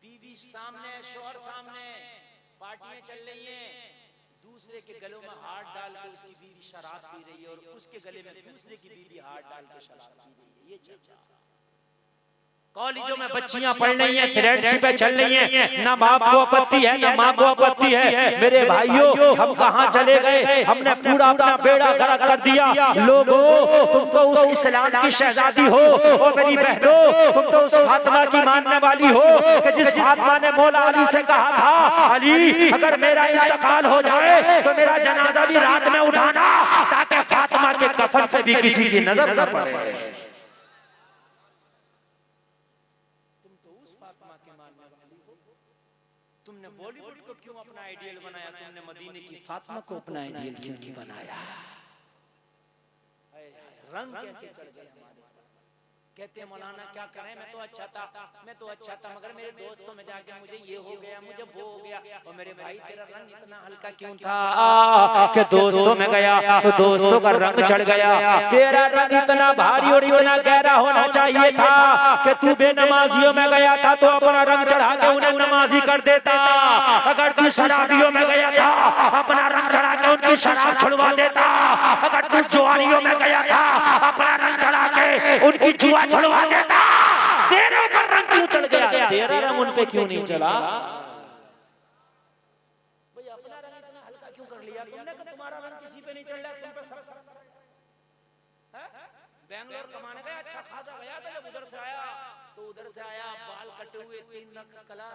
Speaker 2: बीवी सामने, शोहर सामने, पार्टियां चल रही हैं, दूसरे के गलों में हाथ डाल के उसकी बीवी शराब पी रही है, और उसके गले में दूसरे की बीवी हाथ डाल के शराब पी रही है। ये चर्चा कॉलेजों में बच्चियां पढ़ रही हैं, फ्रेंडशिपें चल रही हैं, ना बाप को आपत्ति है ना माँ को आपत्ति है। मेरे भाइयों, हम कहाँ चले गए? हमने पूरा अपना बेड़ा गर्क कर दिया। लोगों, तुम तो उस इस्लाम की शहजादी हो, और मेरी बहनों तुम तो उस फातिमा की मानने वाली हो कि जिस फातिमा ने मौला अली से कहा था, अली अगर मेरा इंतकाल हो जाए तो मेरा जनाजा भी रात में उठाना, ताकि फातिमा के कफन पे भी किसी की नजर न पड़े। तुमने बॉलीवुड को क्यों अपना आइडियल बनाया? तुमने मदीने की फातिमा को अपना आइडियल क्यों नहीं बनाया? रंग कैसे चढ़ गए हमारे? कहते हैं मौलाना क्या करें, मैं तो अच्छा था, मगर मेरे दोस्तों में जाके मुझे ये हो गया, मुझे वो हो गया। और मेरे भाई तेरा रंग इतना हल्का क्यों था कि दोस्तों में गया तो दोस्तों का रंग चढ़ गया। तेरा रंग इतना भारी और इतना गहरा होना चाहिए था कि तू बेनमाजियों में गया था तो अपना रंग चढ़ा के उन्हें नमाजी कर देता। अगर तू शराबियों में गया था अपना रंग चढ़ा के उनकी शराब छुड़वा देता। अगर तू जुआरियों में गया था अपना रंग चढ़ा के उनकी जुआ छुड़वा देता। तेरे ऊपर रंग क्यों चढ़ गया? तेरा रंग उन पे क्यों नहीं चला? भाई अपना रंग इतना हल्का क्यों कर लिया तुमने कि तुम्हारा रंग किसी पे नहीं चढ़ रहा, तुम पे सब है? बेंगलोर कमाने गया, अच्छा खासा गया था, जब उधर से आया तो उधर से आया बाल कटे हुए, 3 नग का कला,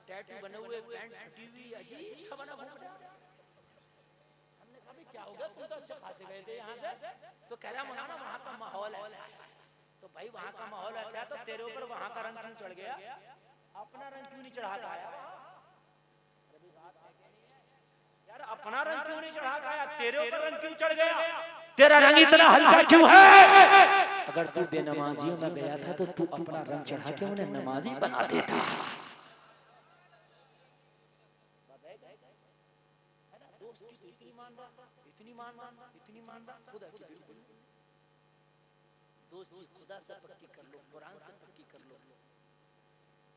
Speaker 2: टैटू बने हुए, पैंट फटी हुई, अजीब सा बना घूम रहा। हमने कहा क्या होगा, तुम तो अच्छा खासे गए थे यहाँ से। तो कह रहा मौलाना वहाँ का माहौल ऐसा है। तो भाई वहाँ का माहौल ऐसा है तो तेरे ऊपर वहाँ का रंग क्यों चढ़ गया? अपना रंग क्यों नहीं चढ़ाता आया? यार अपना रंग क्यों नहीं चढ़ाता आया? तेरे ऊपर रंग क्यों चढ़ गया? तेरा रंग इतना हल्का क्यों है? अगर तू बेनमाजियों में गया था तो तू अपना रंग चढ़ा के उन्हें नमाजी बना देता। इतनी मान खुदा की बिल्कुल दोस्ती खुदा से पक्की कर लो, कुरान से पक्की कर लो।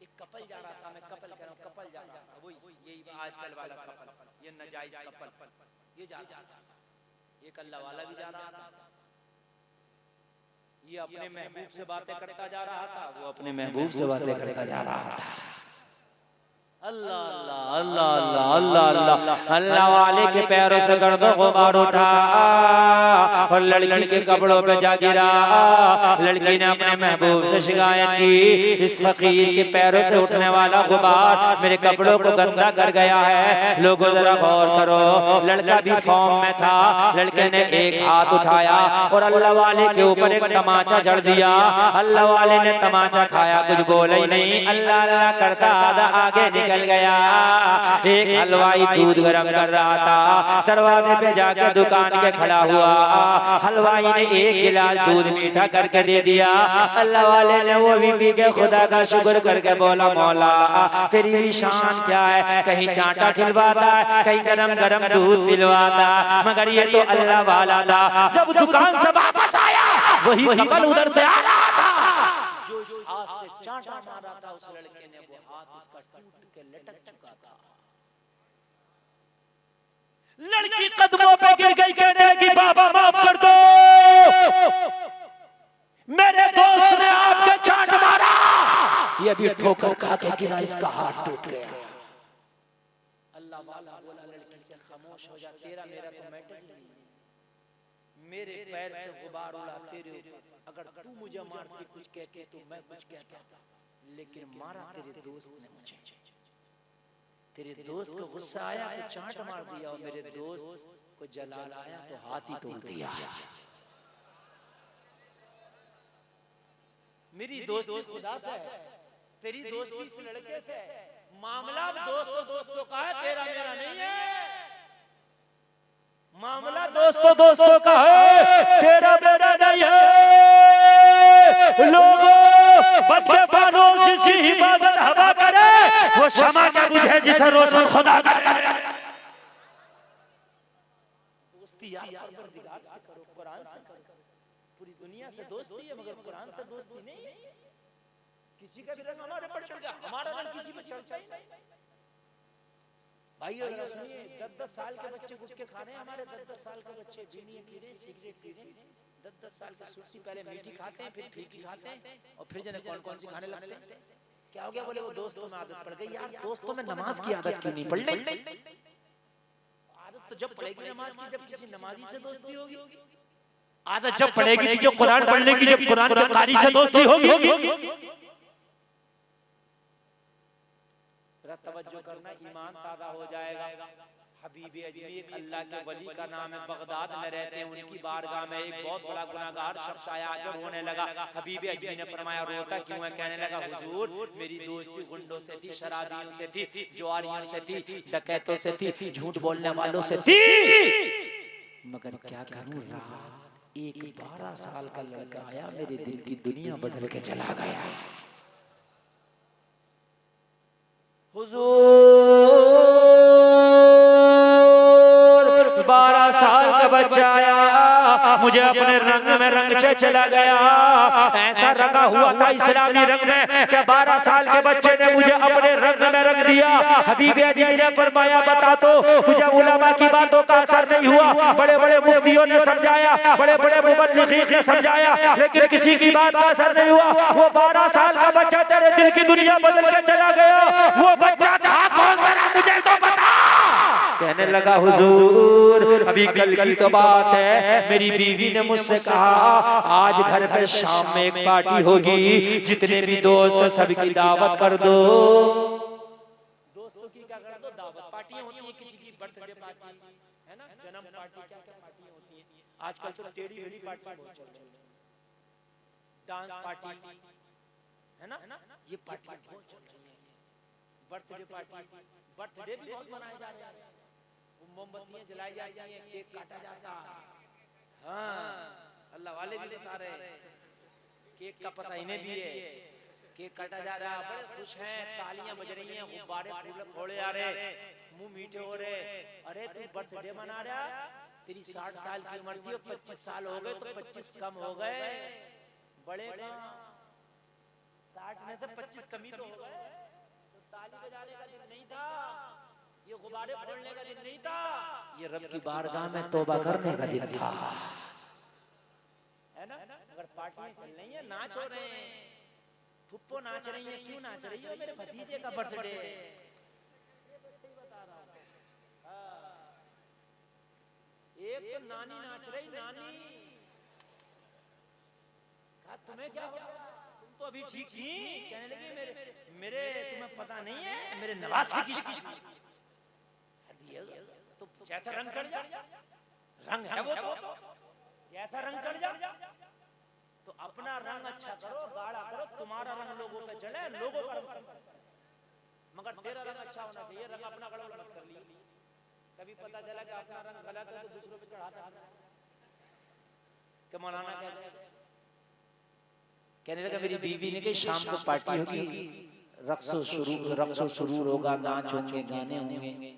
Speaker 2: एक कपल जा रहा था, मैं कपल कह रहा हूँ, कपल जा रहा था, वही यही आजकल वाला कपल, ये नाजायज कपल, ये जा रहा था, एक अल्लाह वाला भी जा रहा था, ये अपने महबूब से बातें करता जा रहा था, वो अपने महबूब से बातें करता जा रहा था। अल्लाह अल्लाह अल्लाह अल्लाह अल्लाह अल्लाह वाले के पैरों से गर्दो गुबार उठा और लड़की के कपड़ों पे जा गिरा। लड़की ने अपने महबूब से शिकायत की, इस फकीर के पैरों से उठने वाला गुबार मेरे कपड़ों को गंदा कर गया है, लोगों जरा गौर करो। लड़का भी फॉर्म में था, लड़के ने एक हाथ उठाया और अल्लाह वाले के ऊपर एक तमाचा जड़ दिया। अल्लाह वाले ने तमाचा खाया, कुछ बोले ही नहीं, अल्लाह अल्लाह करता आधा आगे निकल गया। एक हलवाई दूध गरम कर रहा था, दरवाजे पे जाकर दुकान के खड़ा हुआ। हलवाई ने एक गिलास दूध मीठा करके दे दिया। अल्लाह वाले ने वो भी पी के खुदा का शुक्र करके बोला, मौला तेरी भी शान क्या है, कहीं चांटा खिलवाता है, कहीं गरम गरम दूध पिलवाता, मगर ये तो अल्लाह वाला था। जब दुकान से वापस आया, वही कपल उधर से आ रहा था जो इस हाथ से चांटा मारा था। उस लड़के ने वो हाथ उसका टूट के लटक चुका था। लड़की कदमों पे गिर गई, कहने लगी, बाबा माफ कर दो, मेरे दोस्त ने आपके चांट मारा। ये भी ठोकर खा के गिरा, इसका हाथ टूट गया। अल्लाह वाला बोला लड़की से, खामोश हो जा, तेरा मेरा तो मैटर नहीं, मेरे पैर से गुबार उड़ा तेरे ऊपर, अगर तू मुझे मारती कुछ कहती तो मैं कुछ कहता, लेकिन मारा तेरे दोस्त ने मुझे। तेरे दोस्त को गुस्सा आया तो चांट मार दिया, और मेरे दोस्त को जलाल आया तो हाथ ही तोड़ दिया। मेरी दोस्ती खुदा से है, तेरी दोस्ती इस लड़के से है। मामला दोस्तों का है, तेरा मेरा नहीं है। मामला दोस्तों का है, तेरा मेरा नहीं है। लोगों बच्चे फानूस जिसकी हिफाजत हवा करे, वो शमा क्या बुझे जिसे रोशन खुदा करे। दोस्ती यार परवरदिगार से करो, कुरान से करो। पूरी दुनिया से दोस्ती है, मगर कुरान से दोस्ती नहीं है। किसी का भी रंग हमारे पर चढ़ गया, हमारा रंग किसी पर चढ़ता ही नहीं। भाई अगर सुनिए, 10-10 साल के बच्चे गुटखे खा रहे हैं, हमारे 10-10 साल के बच्चे बीड़ी पी रहे, सिगरेट पी रहे। 10-10 साल के सुट्टी पहले मीठी खाते हैं, फिर फीकी खाते हैं, और फिर जाने कौन-कौन सी खाने लगते हैं। क्या हो गया? बोले वो दोस्तों में आदत पड़ गई। यार दोस्तों में नमाज की आदत क्यों नहीं पड़ रही? आदत तो जब पड़ेगी नमाज की, जब किसी नमाजी से दोस्ती होगी। आदत जब पड़ेगी जो कुरान पढ़ने की, जब कुरान के कारी से दोस्ती होगी। तवज्जो करना, ईमान ताज़ा हो जाएगा। हबीब अजमी अल्लाह के वली का नाम है, बगदाद में रहते हैं। उनकी बारगाह में एक बहुत बड़ा गुनाहगार शख्स आया, हाजिर होने लगा। हबीब अजमी ने फरमाया, रोता क्यों है? कहने लगा, हुजूर मेरी दोस्ती गुंडों से थी, शराबियों से थी, जुआरियों से थी, डकैतों से थी, झूठ बोलने वालों से थी, मगर क्या करूं, रात एक 12 साल का लड़का आया, मेरे दिल की दुनिया बदल के चला गया। हुजूर 12 साल का बच्चा आया, मुझे अपने रंग में रंग से चला गया। ऐसा रंगा हुआ था इस्लामी रंग में कि 12 साल के बच्चे ने मुझे अपने रंग में रंग दिया। हबीब अजमी ने फरमाया, बता तो तुझे उलमा की बातों का असर नहीं हुआ? बड़े बड़े मुफ्तियों ने समझाया, बड़े बड़े मुबल्लिगीन ने समझाया, लेकिन किसी की बात का असर नहीं हुआ। वो 12 साल का बच्चा तेरे दिल की दुनिया बदल के चला गया। वो बच्चा था कौन, जरा मुझे तो बता। कहने लगा, हुजूर अभी कल की तो बात है, मेरी बीवी ने मुझसे कहा आज घर पे शाम में एक पार्टी होगी, जितने भी दोस्त सबकी दावत कर दो। दोस्तों की क्या कर दो? दावत। पार्टियां होती है, किसी की बर्थडे पार्टी है ना, जन्म पार्टी, क्या क्या पार्टियां होती है। आजकल तो टेढ़ी मेढ़ी पार्टी बहुत चल रही है, डांस पार्टी है ना, ये पार्टी बहुत चल रही है। बर्थडे पार्टी, बर्थडे भी बहुत मनाए जा रहे हैं, मोमबत्तियां जलाई जाती हैं, केक काटा जाता है। हाँ, अल्लाह वाले भी बता रहे हैं, केक का पता इन्हें भी है, केक काटा जा रहा है, बड़े खुश हैं, तालियां बज रही हैं, गुब्बारे फूल फोड़े आ रहे, मुंह मीठे हो रहे। अरे तू बर्थडे मना रहा, तेरी 60 साल की उम्र थी, 25 साल हो गए तो 25 कम हो गए। बड़े 60 में से 25 कमी तो हो गए। तो ताली बजाने का दिन नहीं था, ये गुब्बारे फोड़ने का दिन नहीं था, ये रब की बारगाह में तौबा करने का दिन था, है ना। अगर पार्टी चल रही है, नाच हो रहे हैं, फुप्पो नाच रही है, क्यों नाच रही है? मेरे भतीजे का बर्थडे। एक तो नानी नाच रही, नानी कहा तुम्हें क्या हो गया, तुम तो अभी ठीक थी। कहने लगी मेरे तुम्हें पता नहीं है, मेरे नवासे की तो जैसा रंग चढ़ जा, रंग है वो तो जैसा रंग चढ़ जा, तो अपना रंग अच्छा करो, गाढ़ा करो, तुम्हारा रंग लोगों पे चढ़े, लोगों का रंग, मगर तेरा रंग अच्छा होना चाहिए, रंग अपना गड़बड़ मत कर ली। कभी पता चला कि अपना रंग गलत है तो दूसरों पे चढ़ाता है कि मौलाना कहने लगा मेरी बीवी ने कही शाम को पार्टी होगी, रक्सो शुरू होगा, नाच होंगे, गाने होंगे,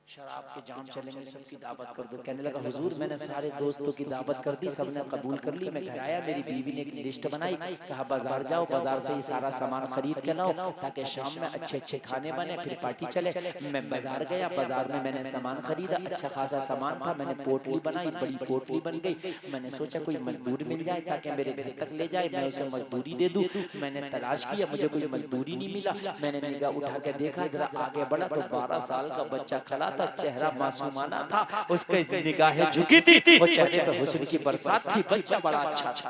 Speaker 2: शराब के जाम चलेंगे, सबकी दावत कर दो। कहने लगा हुजूर मैंने सारे दोस्तों की दावत कर दी, सबने कबूल कर ली। मैं घर आया, मेरी बीवी ने एक लिस्ट बनाई, कहा बाजार जाओ, बाजार से ये सारा सामान खरीद के लाओ ताकि शाम में अच्छे अच्छे खाने बने, फिर पार्टी चले। मैं बाजार गया, बाजार में मैंने सामान खरीदा, अच्छा खासा सामान था, मैंने पोटली बनाई, बड़ी पोटली बन गई। मैंने सोचा कोई मजदूर मिल जाए ताकि मेरे घर तक ले जाए, मैं उसे मजदूरी दे दूं। मैंने तलाश किया, मुझे कोई मजदूरी नहीं मिला। मैंने निगाह उठा के देखा, जरा आगे बढ़ा तो 12 साल का बच्चा खड़ा था, चेहरा मासूमाना था, उसके निगाहें झुकी थी, वो चेहरे पे हुस्न की बरसात थी, बच्चा बड़ा अच्छा था।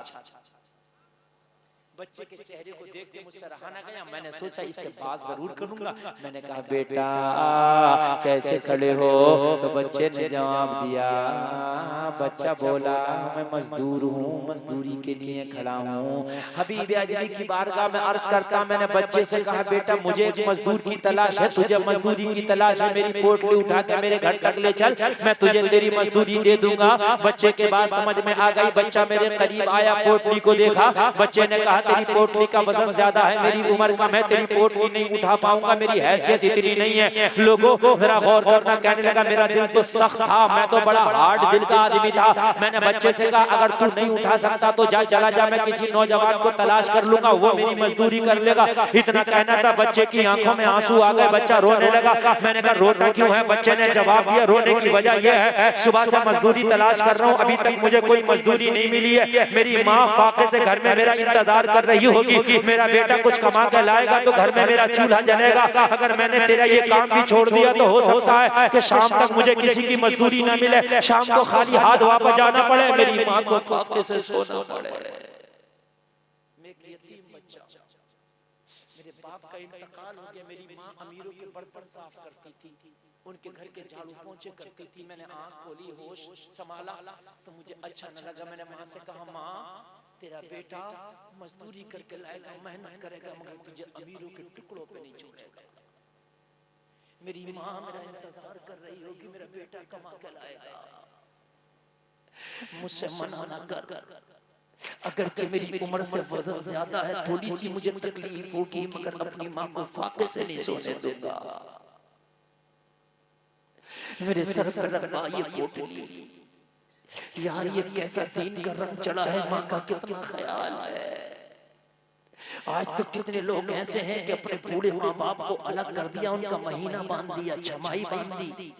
Speaker 2: बच्चे के चेहरे को देख के मुझसे रहा ना गया। मैंने सोचा इससे बात जरूर करूंगा। मैंने कहा बेटा कैसे खड़े हो? तो बच्चे ने जवाब दिया, बच्चा बोला मैं मजदूर हूँ, मजदूरी के लिए खड़ा हूँ। हबीब अजमी की बारगाह में अर्ज करता, मैंने बच्चे से कहा बेटा मुझे एक मजदूर की तलाश है, तुझे मजदूरी की तलाश है, मेरी पोटली उठा के मेरे घर तक ले चल, मैं तुझे तेरी मजदूरी दे दूंगा। बच्चे के बाद समझ में आ गई, बच्चा मेरे करीब आया, पोटली को देखा, बच्चे ने कहा तेरी पोटली का वजन ज्यादा है, मेरी उम्र कम है, तेरी पोटली नहीं उठा पाऊंगा, मेरी हैसियत इतनी नहीं है। लोगों जरा गौर करना। कहने लगा मेरा दिल तो सख्त था, मैं तो बड़ा हार्ड दिल का आदमी था। मैंने बच्चे से कहा अगर तू नहीं उठा सकता तो जा, चला जा, मैं किसी नौजवान को तलाश कर लूंगा, वो मेरी मजदूरी कर लेगा। इतना कहना था, बच्चे की आंखों में आंसू आ गए, बच्चा रोने लगा। मैंने कहा रोता क्यों है? बच्चे ने जवाब दिया, रोने की वजह यह है सुबह से मजदूरी तलाश कर रहा हूँ, अभी तक मुझे कोई मजदूरी नहीं मिली है। मेरी माँ फाके से घर में मेरा इंतजार कर रही होगी, मेरा बेटा कुछ कमा के लाएगा तो घर में मेरा चूल्हा जलेगा। अगर मैंने तेरा ये काम भी छोड़ दिया तो हो सकता है कि शाम तक मुझे किसी की मजदूरी न मिले, शाम को खाली हाथ वापस जाना पड़े, मेरी माँ को फाके से सोना पड़े। मैं एक यतीम बच्चा, मेरे बाप का इंतकाल हो गया, मेरी माँ अमीरों के बर्तन साफ करती थी, उनके घर के झाड़ू पोंछे करती थी। मैंने आंख खोली, होश संभाला तो मुझे अच्छा न लगा। मैंने माँ से कहा माँ तेरा बेटा मजदूरी करके लाएगा, मेहनत करेगा, मगर तुझे अमीरों के टुकड़ों पे नहीं छोड़ेगा। मेरी माँ मेरा इंतजार कर रही होगी, मेरा बेटा कमा के लाएगा, मुझसे मना ना कर। अगरचे मेरी उम्र से वजन ज्यादा है, थोड़ी सी मुझे तकलीफ होगी, मगर अपनी माँ को फाके से नहीं सोने दूंगा। मेरे सर पर रखा ये पोटली, यार ये कैसा दीन का रंग चढ़ा है, माँ का कितना ख्याल है। आज तो कितने लोग ऐसे हैं कि अपने बूढ़े माँ बाप को अलग कर दिया, उनका महीना बांध दिया, छमाई बांध दी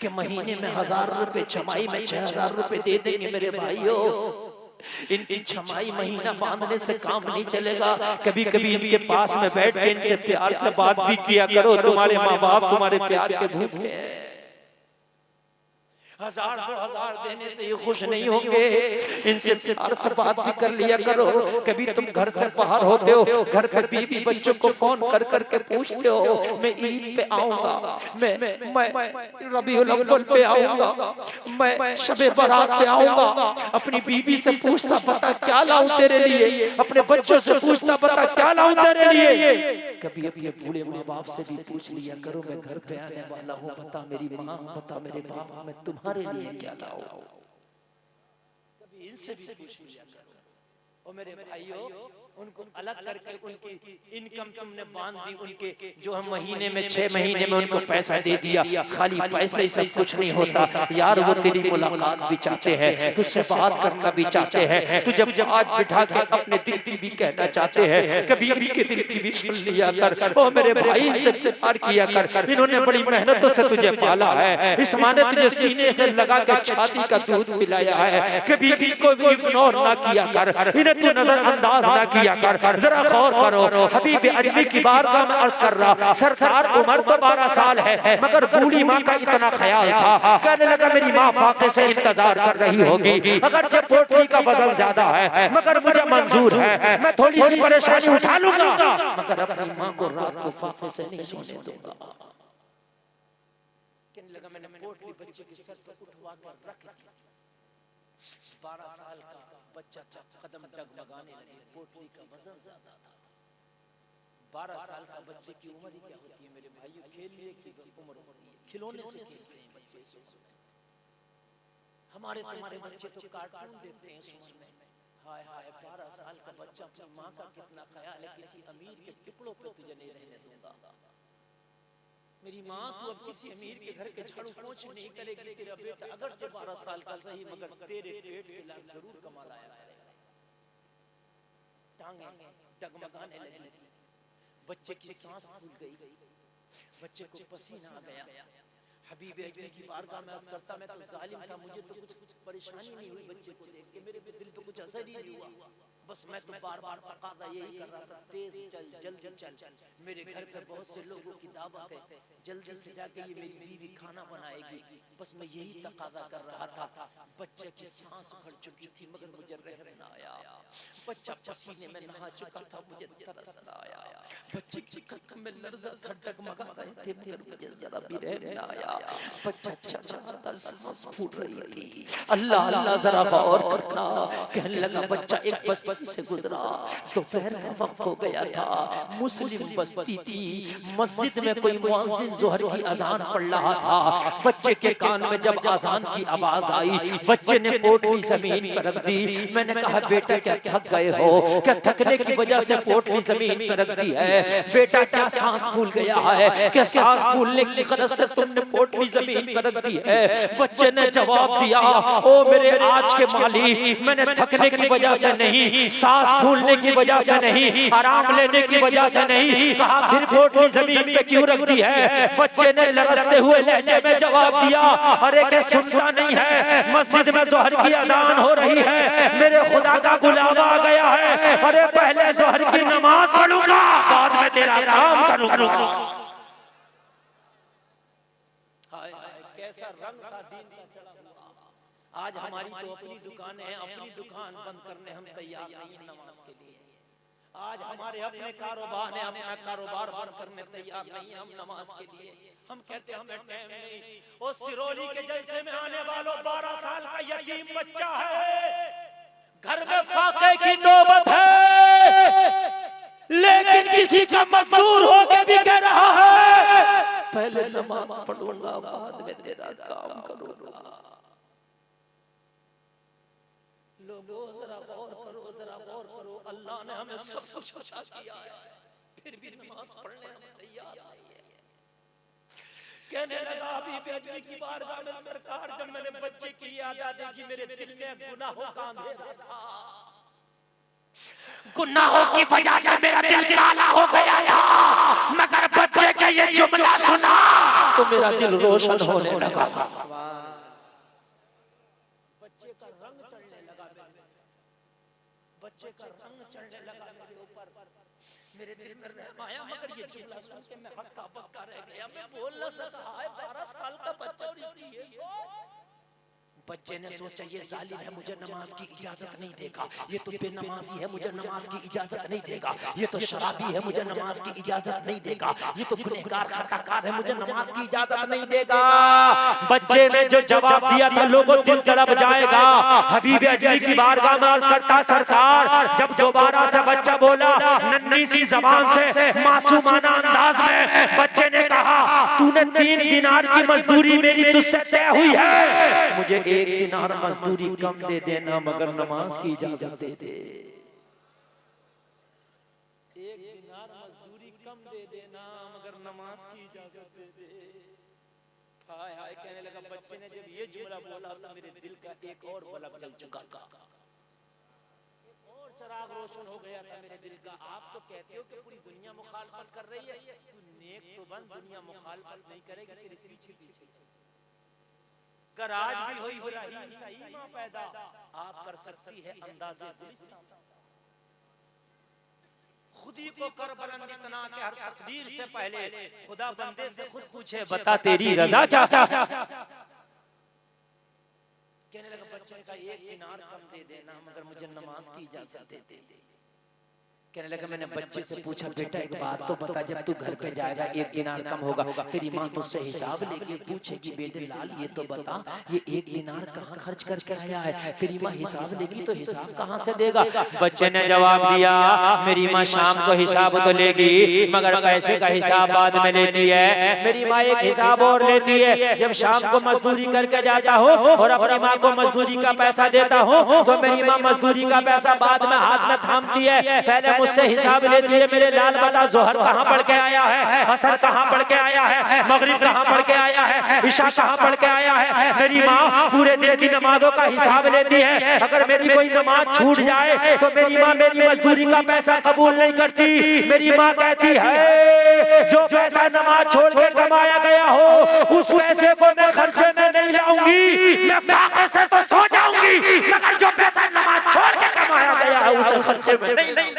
Speaker 2: कि महीने में 1000 रुपए, छमाई में 6000 रुपए दे देंगे। मेरे भाइयों इनकी छमाई महीना बांधने से काम नहीं चलेगा। कभी कभी इनके पास में बैठ के इनसे प्यार से बात भी किया करो, तुम्हारे माँ बाप तुम्हारे प्यार के भूखे हैं। 1000 2000 देने से ये खुश नहीं होंगे, इनसे प्यार से बात भी कर लिया करो। कभी तुम घर से बाहर होते हो, घर पर बीवी बच्चों को फोन कर करके पूछते हो मैं ईद पे आऊंगा, मैं रबीउल अव्वल पे आऊंगा, मैं शबे बारात पे आऊंगा। अपनी बीवी से पूछता पता क्या लाऊं तेरे लिए, अपने बच्चों से पूछता पता क्या लाऊं तेरे लिए। कभी अपने बूढ़े माँ बाप से भी पूछ लिया करो मैं घर पे आने वाला हूँ, बता मेरी माँ, बता मेरे बाप, मैं तुम्हारे लिए क्या लाऊं। कभी इनसे भी पूछ लिया करो। और मेरे भाइयों उनको अलग करके उनकी इनकम तुमने बांध दी, उनके जो हम महीने में 6 महीने में उनको पैसा दे दिया। खाली पैसे ही सब कुछ नहीं होता यार, वो तेरी मुलाकात भी चाहते हैं, तुझसे बात करना भी चाहते हैं, तुझे आज बिठा के अपने दिल की भी कहना चाहते हैं, कभी इनके दिल की भी सुन लिया कर। ओ मेरे भाई इनसे प्यार किया कर, इन्होंने बड़ी मेहनतों से तुझे पाला है, इस माँ ने तुझे सीने से लगा के छाती का दूध पिलाया है, कभी इनको भी इग्नोर ना किया कर, इन्हें तू नजरअंदाज ना किया कर। जरा गौर करो, हबीब अजमी की बारगाह में अर्ज कर रहा, सरकार उम्र तो 12 साल है मगर बूढ़ी माँ का इतना ख्याल था, कहने लगा मेरी माँ फाके से इंतजार कर रही होगी, अगर जब पोटली का वजन ज्यादा है मगर मुझे मंजूर है, मैं थोड़ी सी परेशानी उठा लूंगा मगर अपनी माँ को रात को फाके से नहीं सोने दूंगा। कहने लगा मैंने पोटली बच्चे के सर पर उठवा कर रख दी, 12 साल का बच्चा कदम डगमगाने लगे, पोटली का वजन ज्यादा था। 12 साल का बच्चे की उम्र ही क्या होती है मेरे भाइयों, खेलने की उम्र होती है, खिलौने से खेलते हैं बच्चे। हमारे तुम्हारे बच्चे तो कार्टून देखते हैं सुमन में, हाय हाय 12 साल का बच्चा अपनी माँ का कितना ख्याल है, किसी अमीर के टुकड़ों पे तुझे नहीं रहने दूंगा। मेरी माँ तू अब किसी अमीर के घर के झाड़ू पोंछ नहीं करेगी, तेरा बेटा अगर 12 साल का सही मगर तेरे पेट के लायक जरूर कमा लाया करेगा। टांगे डगमगाने लगी, बच्चे की सांस फूल गई, बच्चे को पसीना आ गया। हबीब अजमी की बारगाह में अर्ज करता मैं तो जालिम था, मुझे तो कुछ परेशानी नहीं हुई बच्चे को देख के, मेरे दिल पे कुछ असर ही नहीं हुआ, बस मैं तो बार बार तकादा यही कर रहा था तेज चल जल्दी चल, मेरे घर पे बहुत से लोगों की दावत है, जल्दी से जाके ये मेरी बीवी खाना बनाएगी, बस मैं यही तकादा कर रहा था। बच्चे की सांस भर चुकी थी मगर मुझे रहम ना आया, बच्चा पसीने में नहा चुका था, मुझे तरस ना आया, बच्चे की कदम में लर्जा था, डगमगा रहे थे मगर मुझे जरा भी रहम ना आया, बच्चा चल रहा था, सांस फूट रही थी। अल्लाह अल्लाह जरा गौर करना, कहने लगा बच्चा एक बस्ती से गुजरा, दोपहर का वक्त हो गया था, मुस्लिम बस्ती थी, मस्जिद में कोई मुअज्जिन जोहर की अजान पढ़ रहा था, बच्चे के कान में जब अजान की आवाज आई बच्चे ने पोटली जमीन पर रख दी। मैंने कहा बेटा क्या थक गए हो, क्या थकने की वजह से पोटली जमीन पर रख दी है, बेटा क्या सांस फूल गया है, क्या सांस फूलने की गरज से तुमने पोटली जमीन पर रख दी है। बच्चे ने जवाब दिया ओ मेरे आज के मालिक, मैंने थकने की वजह से नहीं, सांस फूलने की वजह से नहीं, आराम लेने की वजह से नहीं, कहा फिर पोटली जमीन पे क्यों रख दी है। बच्चे ने लरजते हुए लहजे में जवाब दिया अरे क्या सुनता नहीं है, मस्जिद में जोहर की अजान हो रही है, मेरे खुदा का बुलावा आ गया है, अरे पहले जोहर की नमाज पढ़ूंगा बाद में तेरा काम करूंगा। कैसा रंग था दीन का चढ़ा हुआ। आज हमारी तो अपनी दुकानें हैं, अपनी दुकान बंद करने हम तैयार नहीं है नमाज के लिए। आज हमारे अपने कारोबार है, अपना कारोबार बंद करने तैयार नहीं है हम नमाज के लिए। हम कहते हमें टाइम नहीं। ओ सिरोली के जलसे में आने वालों 12 साल का यतीम बच्चा है, घर में फाके की नौबत है, लेकिन किसी का मजदूर होके भी कह रहा है पहले नमाज पढ़ूंगा बाद में तेरा काम करूंगा। लोगों जरा गौर करो, जरा गौर करो, अल्लाह ने हमें सब कुछ अता किया है फिर भी नमाज पढ़ने हम तैयार नहीं है। कहने लगा हबीब अजमी की बारगाह में सरकार जब मैंने बच्चे की याद देखी मेरे दिल में गुनाहों का अंधेरा था, गुनाहों की वजह से मेरा दिल काला हो गया था, मगर बच्चे का ये जुमला सुना तो मेरा दिल रोशन होने लगा। बच्चे का रंग चढ़ने लगा, बच्चे का रंग चढ़ने लगा मेरे ऊपर, मेरे दिल में रहम आया, मगर ये जुमला सुन के मैं हक्का बक्का रह गया, मैं बोल न सका। 12 साल का बच्चा और इसकी ये बच्चे ने सोचा ये जालिम है, मुझे नमाज की इजाजत नहीं देगा, ये तो बेनमाजी है, मुझे नमाज की इजाजत नहीं देगा, ये तो शराबी है, मुझे नमाज की इजाजत नहीं देगा, ये तो गुनहगार खताकार है, मुझे नमाज की इजाजत नहीं देगा। बच्चे ने जो जवाब दिया था लोगों दिल तड़प जाएगा। हबीब अजमी की बारगाह में अर्ज करता सरकार जब दोबारा से बच्चा बोला नन्ही सी जबान से मासूमाना अंदाज में, बच्चे ने कहा तूने 3 दिनार की मजदूरी मेरी तुझसे तय हुई है, मुझे 1 दिनार मजदूरी कम दे देना मगर नमाज की इजाजत दे दे। एक दिनार मजदूरी कम दे देना मगर नमाज की इजाजत दे दे। हाय हाय कहने लगा बच्चे ने जब ये जुमला बोला तो मेरे दिल का एक और बल्ब जल चुका था, और चिराग रोशन हो गया था मेरे दिल का। आप तो कहते हो कि पूरी दुनिया मुखालफत कर रही है, तू नेक तो बन, दुनिया मुखालफत नहीं करेगी तेरे पीछे पीछे। कर आज भी हो इब्राहिम सा ईमान पैदा, आप कर सकती है अंदाज़े गुलिस्तान। खुदी को कर बुलंद इतना कि हर तकदीर से पहले खुदा बंदे से खुद पूछे बता तेरी रजा क्या। कहने लगा बच्चे ने कहा एक दिनार कम दे देना मगर मुझे नमाज की इजाजत दे दे। कहने लगा मैंने बच्चे से पूछा बेटा एक बात तो बता, जब तू घर पे जाएगा एक दिनार कम होगा, तेरी माँ तुझसे हिसाब लेके पूछेगी बेटे लाल ये तो बता ये एक दिनार कहाँ खर्च करके आया है, तेरी माँ हिसाब लेगी तो हिसाब कहाँ से देगा। बच्चे ने जवाब दिया मेरी माँ शाम को हिसाब तो लेगी मगर पैसे का हिसाब बाद में लेती है। मेरी माँ एक हिसाब और लेती है, जब शाम को मजदूरी करके जाता हूँ और अपनी माँ को मजदूरी का पैसा देता हूँ तो मेरी माँ मजदूरी का पैसा बाद में हाथ में थामती है, पहले मुझसे हिसाब लेती है मेरे लाल बता जोहर कहाँ पढ़ के आया है, असर कहाँ पढ़ के आया है, मगरिब कहाँ पढ़ के आया है, इशा कहाँ पढ़ के आया है। मेरी माँ पूरे दिन की नमाजों का हिसाब लेती है, अगर मेरी कोई नमाज छूट जाए तो मेरी माँ मेरी मजदूरी का पैसा कबूल नहीं करती। मेरी माँ कहती है जो पैसा नमाज छोड़ के कमाया गया हो उस पैसे को मैं खर्चे में नहीं लाऊंगी, मैं फाके से तो सो जाऊंगी मगर जो पैसा नमाज छोड़ के कमाया गया है उसे खर्चे में नहीं।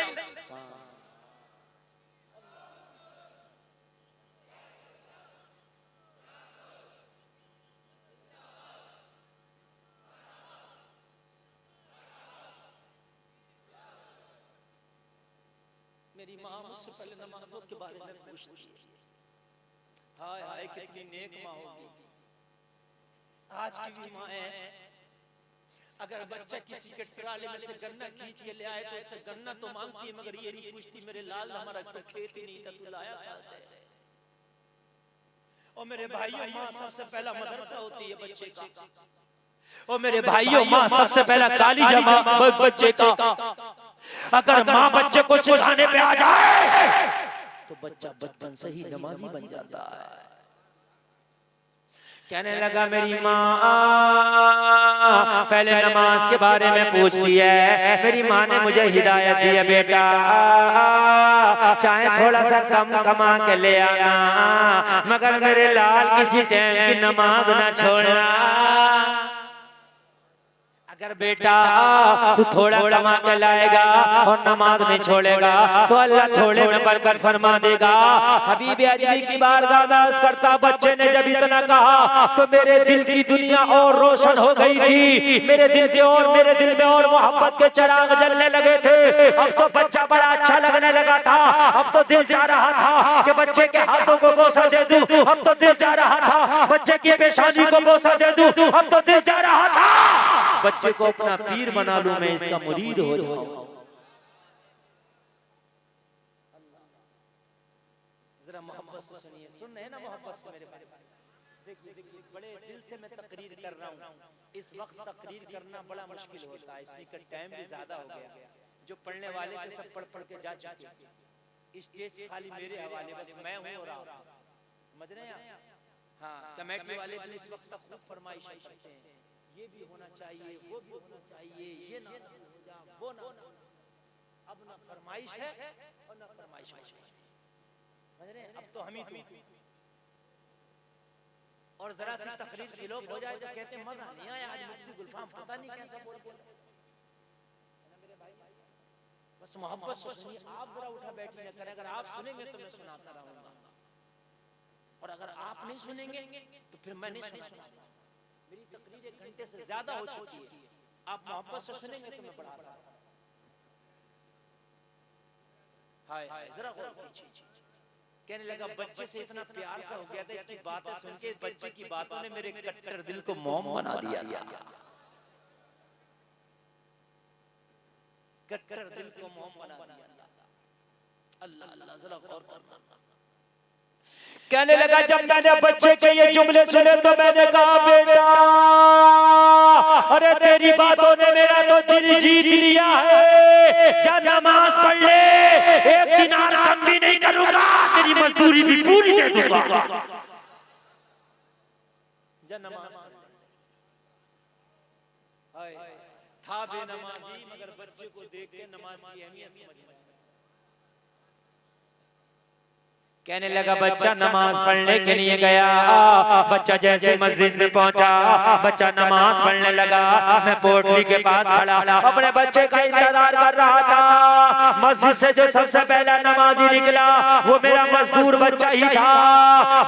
Speaker 2: मेरी माँ मुझसे पहले नमाजों के बारे में पूछती है, हाय हाय कितनी नेक माँ होगी। आज की भी माँ है, अगर बच्चा किसी के ट्राले में से गन्ना खींच के ले आए तो उससे गन्ना तो मांगती है मगर ये नहीं पूछती मेरे लाल हमारा तो खेत ही नहीं था तू लाया कहाँ से। और मेरे भाइयों माँ सबसे पहला मदरसा होती है बच्चे का, और मेरे भाइयों माँ सबसे पहला काली जमा बच्चे का। अगर माँ बच्चे को सिखाने पे आ जाए तो बच्चा बचपन से ही नमाजी बन जाता है। कहने लगा मेरी माँ पहले नमाज के बारे में पूछती है, मेरी माँ ने मुझे हिदायत दी है बेटा चाहे थोड़ा सा कम कमा के ले आना मगर मेरे लाल किसी टाइम की नमाज ना छोड़ना। अगर बेटा तू थोड़ा कमा के लाएगा और नमाज नहीं छोड़ेगा तो अल्लाह थोड़े में बरकत फरमा देगा। हबीब अजमी की बारगाह में अर्ज करता बच्चे ने जब इतना कहा तो मेरे दिल की दुनिया और रोशन हो गई थी, मेरे दिल में और मोहब्बत के चिराग जलने लगे थे। अब तो बच्चा बड़ा अच्छा लगने लगा था, अब तो दिल चाह रहा था कि बच्चे के हाथों को बोसा दे दूं, अब तो दिल चाह रहा था बच्चे की पेशानी को बोसा दे दूं, अब तो दिल चाह रहा था बच्चे को अपना पीर बना लूं, मैं इसका मुरीद हो जाऊं। जरा मोहब्बत से सुनिए, सुन रहे हैं ना मोहब्बत से मेरे भाई। देखिए बड़े दिल से मैं तकरीर कर रहा हूं। इस वक्त तकरीर करना बड़ा मुश्किल होता है, इसी का टाइम भी ज्यादा हो गया। जो पढ़ने वाले थे सब पढ़ पढ़ के जा चुके, स्टेज खाली मेरे हवाले बस मैं हूं और आप समझ रहे हैं। हाँ कमेटी वाले भी इस वक्त खूब फरमाइश करते हैं, ये भी होना चाहिए वो भी होना चाहिए, ये ना हो जा वो ना। अब ना फरमाइश है और ना फरमाइश है, समझ रहे हैं। अब तो हम ही तो और जरा सी तकरीर फिलोप हो जाए तो कहते हैं मजा नहीं आया आज मुफ्ती गुलफाम पता नहीं कैसा बोल बोला। बस मोहब्बत से सुनिए, आप जरा उठा बैठी न करें, अगर आप सुनेंगे तो मैं सुनाता रहूंगा और अगर आप नहीं सुनेंगे तो फिर मैं नहीं सुनाऊंगा। मेरी तकरीर 1 घंटे से ज्यादा हो चुकी है, आप मोहब्बत से सुनेंगे तो मैं बढ़ा रहा हूं। हाय हाय जरा गौर कीजिए। कहने लगा बच्चे से इतना प्यार सा हो गया था, इसकी बातें सुन के बच्चे की बातों ने मेरे कट्टर दिल को मोम बना दिया। कट्टर दिल को मोम बना दिया। अल्लाह अल्लाह जरा गौर करना। कहने लगा जब मैंने बच्चे के ये जुमले सुने तो मैंने कहा बेटा अरे तेरी बातों ने मेरा तो दिल जीत लिया है, जा नमाज पढ़ ले, 1 दिनार मजदूरी भी पूरी दे दूंगा। नमाज था बेनमाजी मगर बच्चे को देख के नमाज की अहमियत समझ में कहने लगा बच्चा नमाज पढ़ने के लिए गया। बच्चा जैसे मस्जिद में पहुंचा, बच्चा नमाज पढ़ने लगा। मैं पोटली के पास खड़ा अपने बच्चे का इंतजार कर रहा था। मस्जिद से जो सबसे पहला नमाजी निकला वो मेरा मजदूर बच्चा ही था।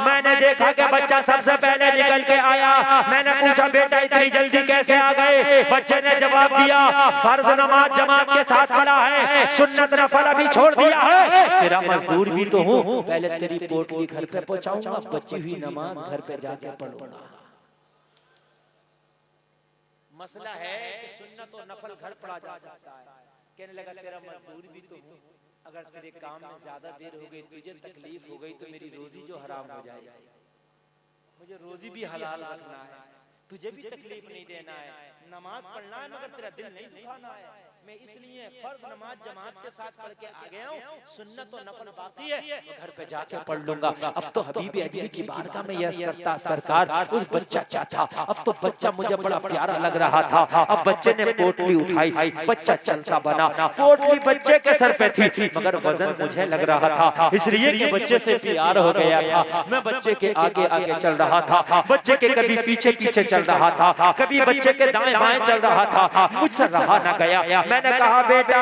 Speaker 2: मैंने देखा कि बच्चा सबसे पहले निकल के आया। मैंने पूछा बेटा इतनी जल्दी कैसे आ गए? बच्चे ने जवाब दिया फर्ज नमाज जमात के साथ पढ़ा है, सुन्नत नफल अभी छोड़ दिया है। तेरा मजदूर भी तो हूँ, पहले तेरी पोटली घर पे पहुंचाऊंगा, बची हुई नमाज घर पे जाके पढ़ूंगा। मसला है कि सुन्नत और नफल घर पढ़ा जा सकता है। कहने लगा तेरा मजदूर भी तो हूँ, अगर तेरे काम में ज्यादा देर हो गई, तुझे तकलीफ हो गई तो मेरी रोजी जो हराम हो जाएगी। मुझे रोजी भी हलाल रखना है, तुझे भी तकलीफ नहीं देना है, नमाज पढ़ना है मगर तेरा दिल नहीं दुखाना है। मैं इसलिए फर्ज नमाज जमात के साथ पढ़ के आ गया हूँ, सुन्नत और नफल बाकी है, मैं घर पे जाके पढ़ लूंगा। अब तो हबीब अजमी की बारगाह में यह करता सरकार उस बच्चा क्या था। अब तो बच्चा मुझे बड़ा प्यारा लग रहा था। अब बच्चे ने पोटली उठाई, बच्चा चलता बना। पोटली बच्चे के सर पे थी मगर वजन मुझे लग रहा था, इसलिए कि बच्चे से प्यार हो गया था। मैं बच्चे के आगे आगे चल रहा था, बच्चे के कभी पीछे पीछे चल रहा था, कभी बच्चे के दाएं बाएं चल रहा था। मुझसे रहा न गया। मैंने कहा बेटा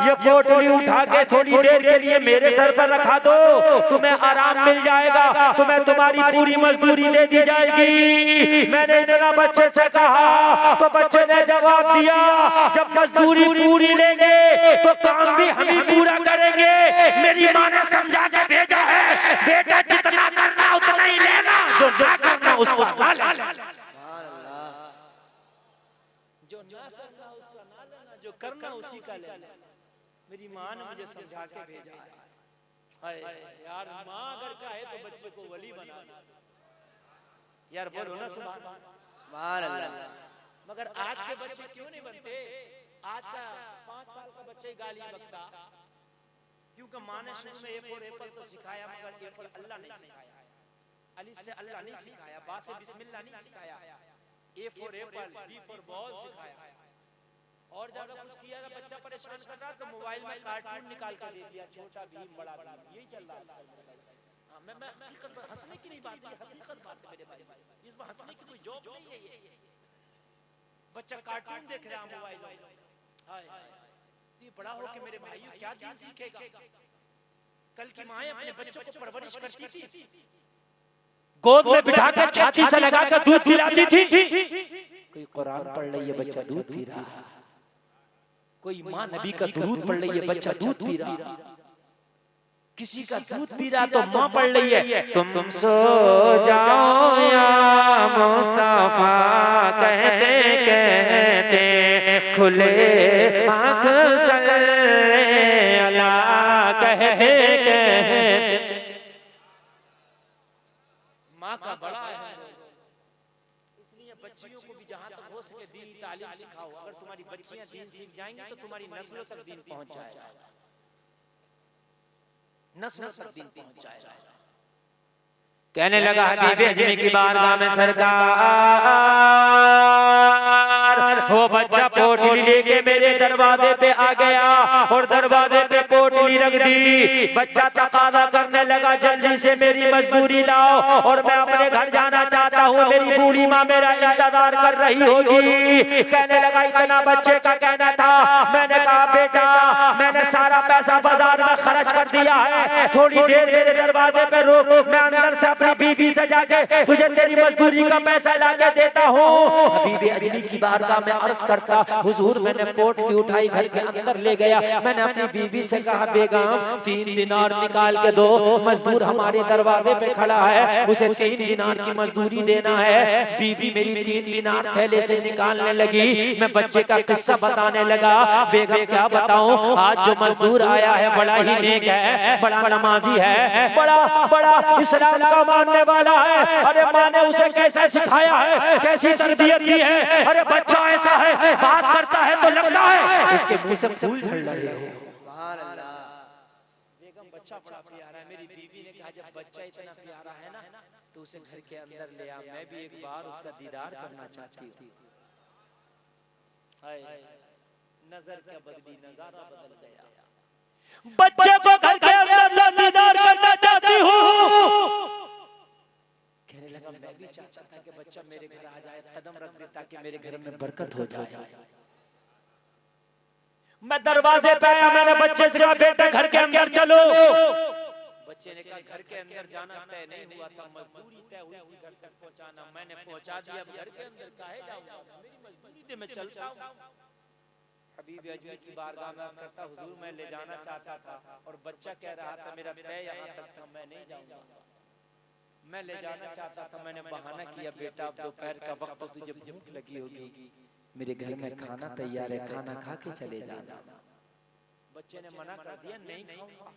Speaker 2: ये पोटली उठा के थोड़ी देर के लिए मेरे सर पर रखा दो, तुम्हें आराम मिल जाएगा, तुम्हें तुम्हारी पूरी मजदूरी दे दी जाएगी। मैंने इतना बच्चे से कहा तो बच्चे ने जवाब दिया जब मजदूरी पूरी लेंगे तो काम भी हम ही पूरा करेंगे। मेरी माँ ने समझा के भेजा है बेटा जितना करना उतना ही लेना, जो ना करना उसको ना लेना। जो ना करना उसका ना लेना, जो करना उसी का लेना। मेरी माँ ने मुझे समझा के भेजा है। यार माँ अगर चाहे तो बच्चे को वली बना यार, बोलो ना सुभान अल्लाह। मगर आज के बच्चे क्यों नहीं बनते? आज का 5 साल का बच्चे गाली बकता क्योंकि माँ ने शुरू में ए फॉर एप्पल तो सिखाया मगर ए फॉर अल्लाह नहीं सिखाया, अलिफ से अल्लाह नहीं सिखाया, बा से बिस्मिल्लाह नहीं सिखाया, A for apple, B for ball सिखाया। और ज्यादा कुछ किया था बच्चा परेशान कर रहा तो मोबाइल में कार्टून निकाल के दे दिया, छोटा भीम बड़ा भीम, यही चल रहा है। मैं हकीकत हंसने की नहीं बात है, हकीकत बात है मेरे भाई, इसमें हंसने की कोई जॉब नहीं है। ये बच्चा कार्टून देख रहा है मोबाइल में, ये बड़ा हो के मेरे भाइयों क्या दीन सीखेगा? कल की माएं अपने बच्चों को परवरिश करती थी, गोद में बिठा कर छाती से लगाकर दूध पिलाती थी। कोई कुरान पढ़ रही है बच्चा दूध पी रहा, कोई माँ नबी का दुरूद पढ़ रही है बच्चा दूध पी रहा, किसी का दूध पी रहा तो माँ पढ़ रही है तुम सो जाओ या मुस्तफा कहते कहते खुले आँख सल्ले अला कहते कहते। माँ का बड़ा है, इसलिए बच्चियों को भी जहाँ तक हो सके दीन तालीम सिखाओ। अगर तुम्हारी बच्चियां दीन सीख जाएंगी तो तुम्हारी नस्लों तक दीन पहुंच जाएगा, नस्लों तक दीन पहुंच जाएगा। कहने लगा हबीब अजमी की बारगाह में सरकार वो बच्चा पोटली लेके मेरे दरवाजे पे आ गया और दरवाजे पे पोटली रख दी। बच्चा तकादा करने लगा जल्दी से मेरी मजदूरी लाओ और मैं अपने घर जाना चाहता हूँ, मेरी बूढ़ी माँ मेरा इंतजार कर रही होगी। कहने लगा इतना बच्चे का कहना था। मैंने कहा बेटा मैंने सारा पैसा बाजार में खर्च कर दिया है, थोड़ी देर मेरे दरवाजे पे रोक, मैं अंदर से अपनी बीवी से जाके तुझे तेरी मजदूरी का पैसा लाके देता हूँ। हबीब अजमी की बारगाह में अर्ज करता हुजूर मैंने पोटली उठाई घर के अंदर ले गया, मैंने अपनी बीवी से कहा बेगम 3 दिनार निकाल के दो, मजदूर हमारे दरवाजे पे खड़ा है उसे 3 दिनार की मजदूरी देना है। बीवी मेरी 3 दिनार थैले से निकालने लगी, मैं बच्चे का किस्सा बताने लगा। बेगम क्या बताऊं, आज जो मजदूर आया है बड़ा ही नेक है, बड़ा नमाजी है, बड़ा इस्लाम का मानने वाला है। अरे माँ ने उसे कैसे सिखाया है, कैसी तरबियत दी है। अरे बच्चा ऐसा है बात करता है तो लगता है उसके मुंह से फूल झड़ रहे हो। बेगम बच्चा बड़ा प्यारा है। मेरी बीवी ने कहा जब बच्चा इतना प्यारा है ना तो उसे घर के अंदर ले आ, मैं भी एक बार उसका दीदार करना चाहती हूँ। नजर क्या बदली, नजारा बदल गया। बच्चे को घर के अंदर ला, दीदार करना चाहती हूँ। कहने लगा मैं भी चाहता था कि बच्चा मेरे घर आ जाए, कदम रख दे ताकि मेरे घर में बरकत हो जाए। मैं दरवाजे पे आया, मैंने बच्चे से कहा बेटा घर के अंदर चलो। बच्चे ने कहा घर के अंदर जाना तय नहीं हुआ था, मजदूरी तय हुई थी घर तक पहुंचाना, मैंने पहुंचा दिया। घर के अंदर काहे जाऊंगा, मेरी मजबूरी थी, मैं चलता हूं। हबीब अजमी की बारगाह में अर्ज करता हुजूर मैं ले जाना चाहता था और बच्चा कह रहा था मेरा तय यहाँ तक था, मैं नहीं जाऊंगा। मैं ले जाना चाहता था, मैंने बहाना किया बेटा अब दोपहर का वक्त, तुझे भूख लगी होगी, मेरे घर में खाना तैयार है, खाना खा के चले जाना। बच्चे ने मना कर दिया नहीं खाऊंगा,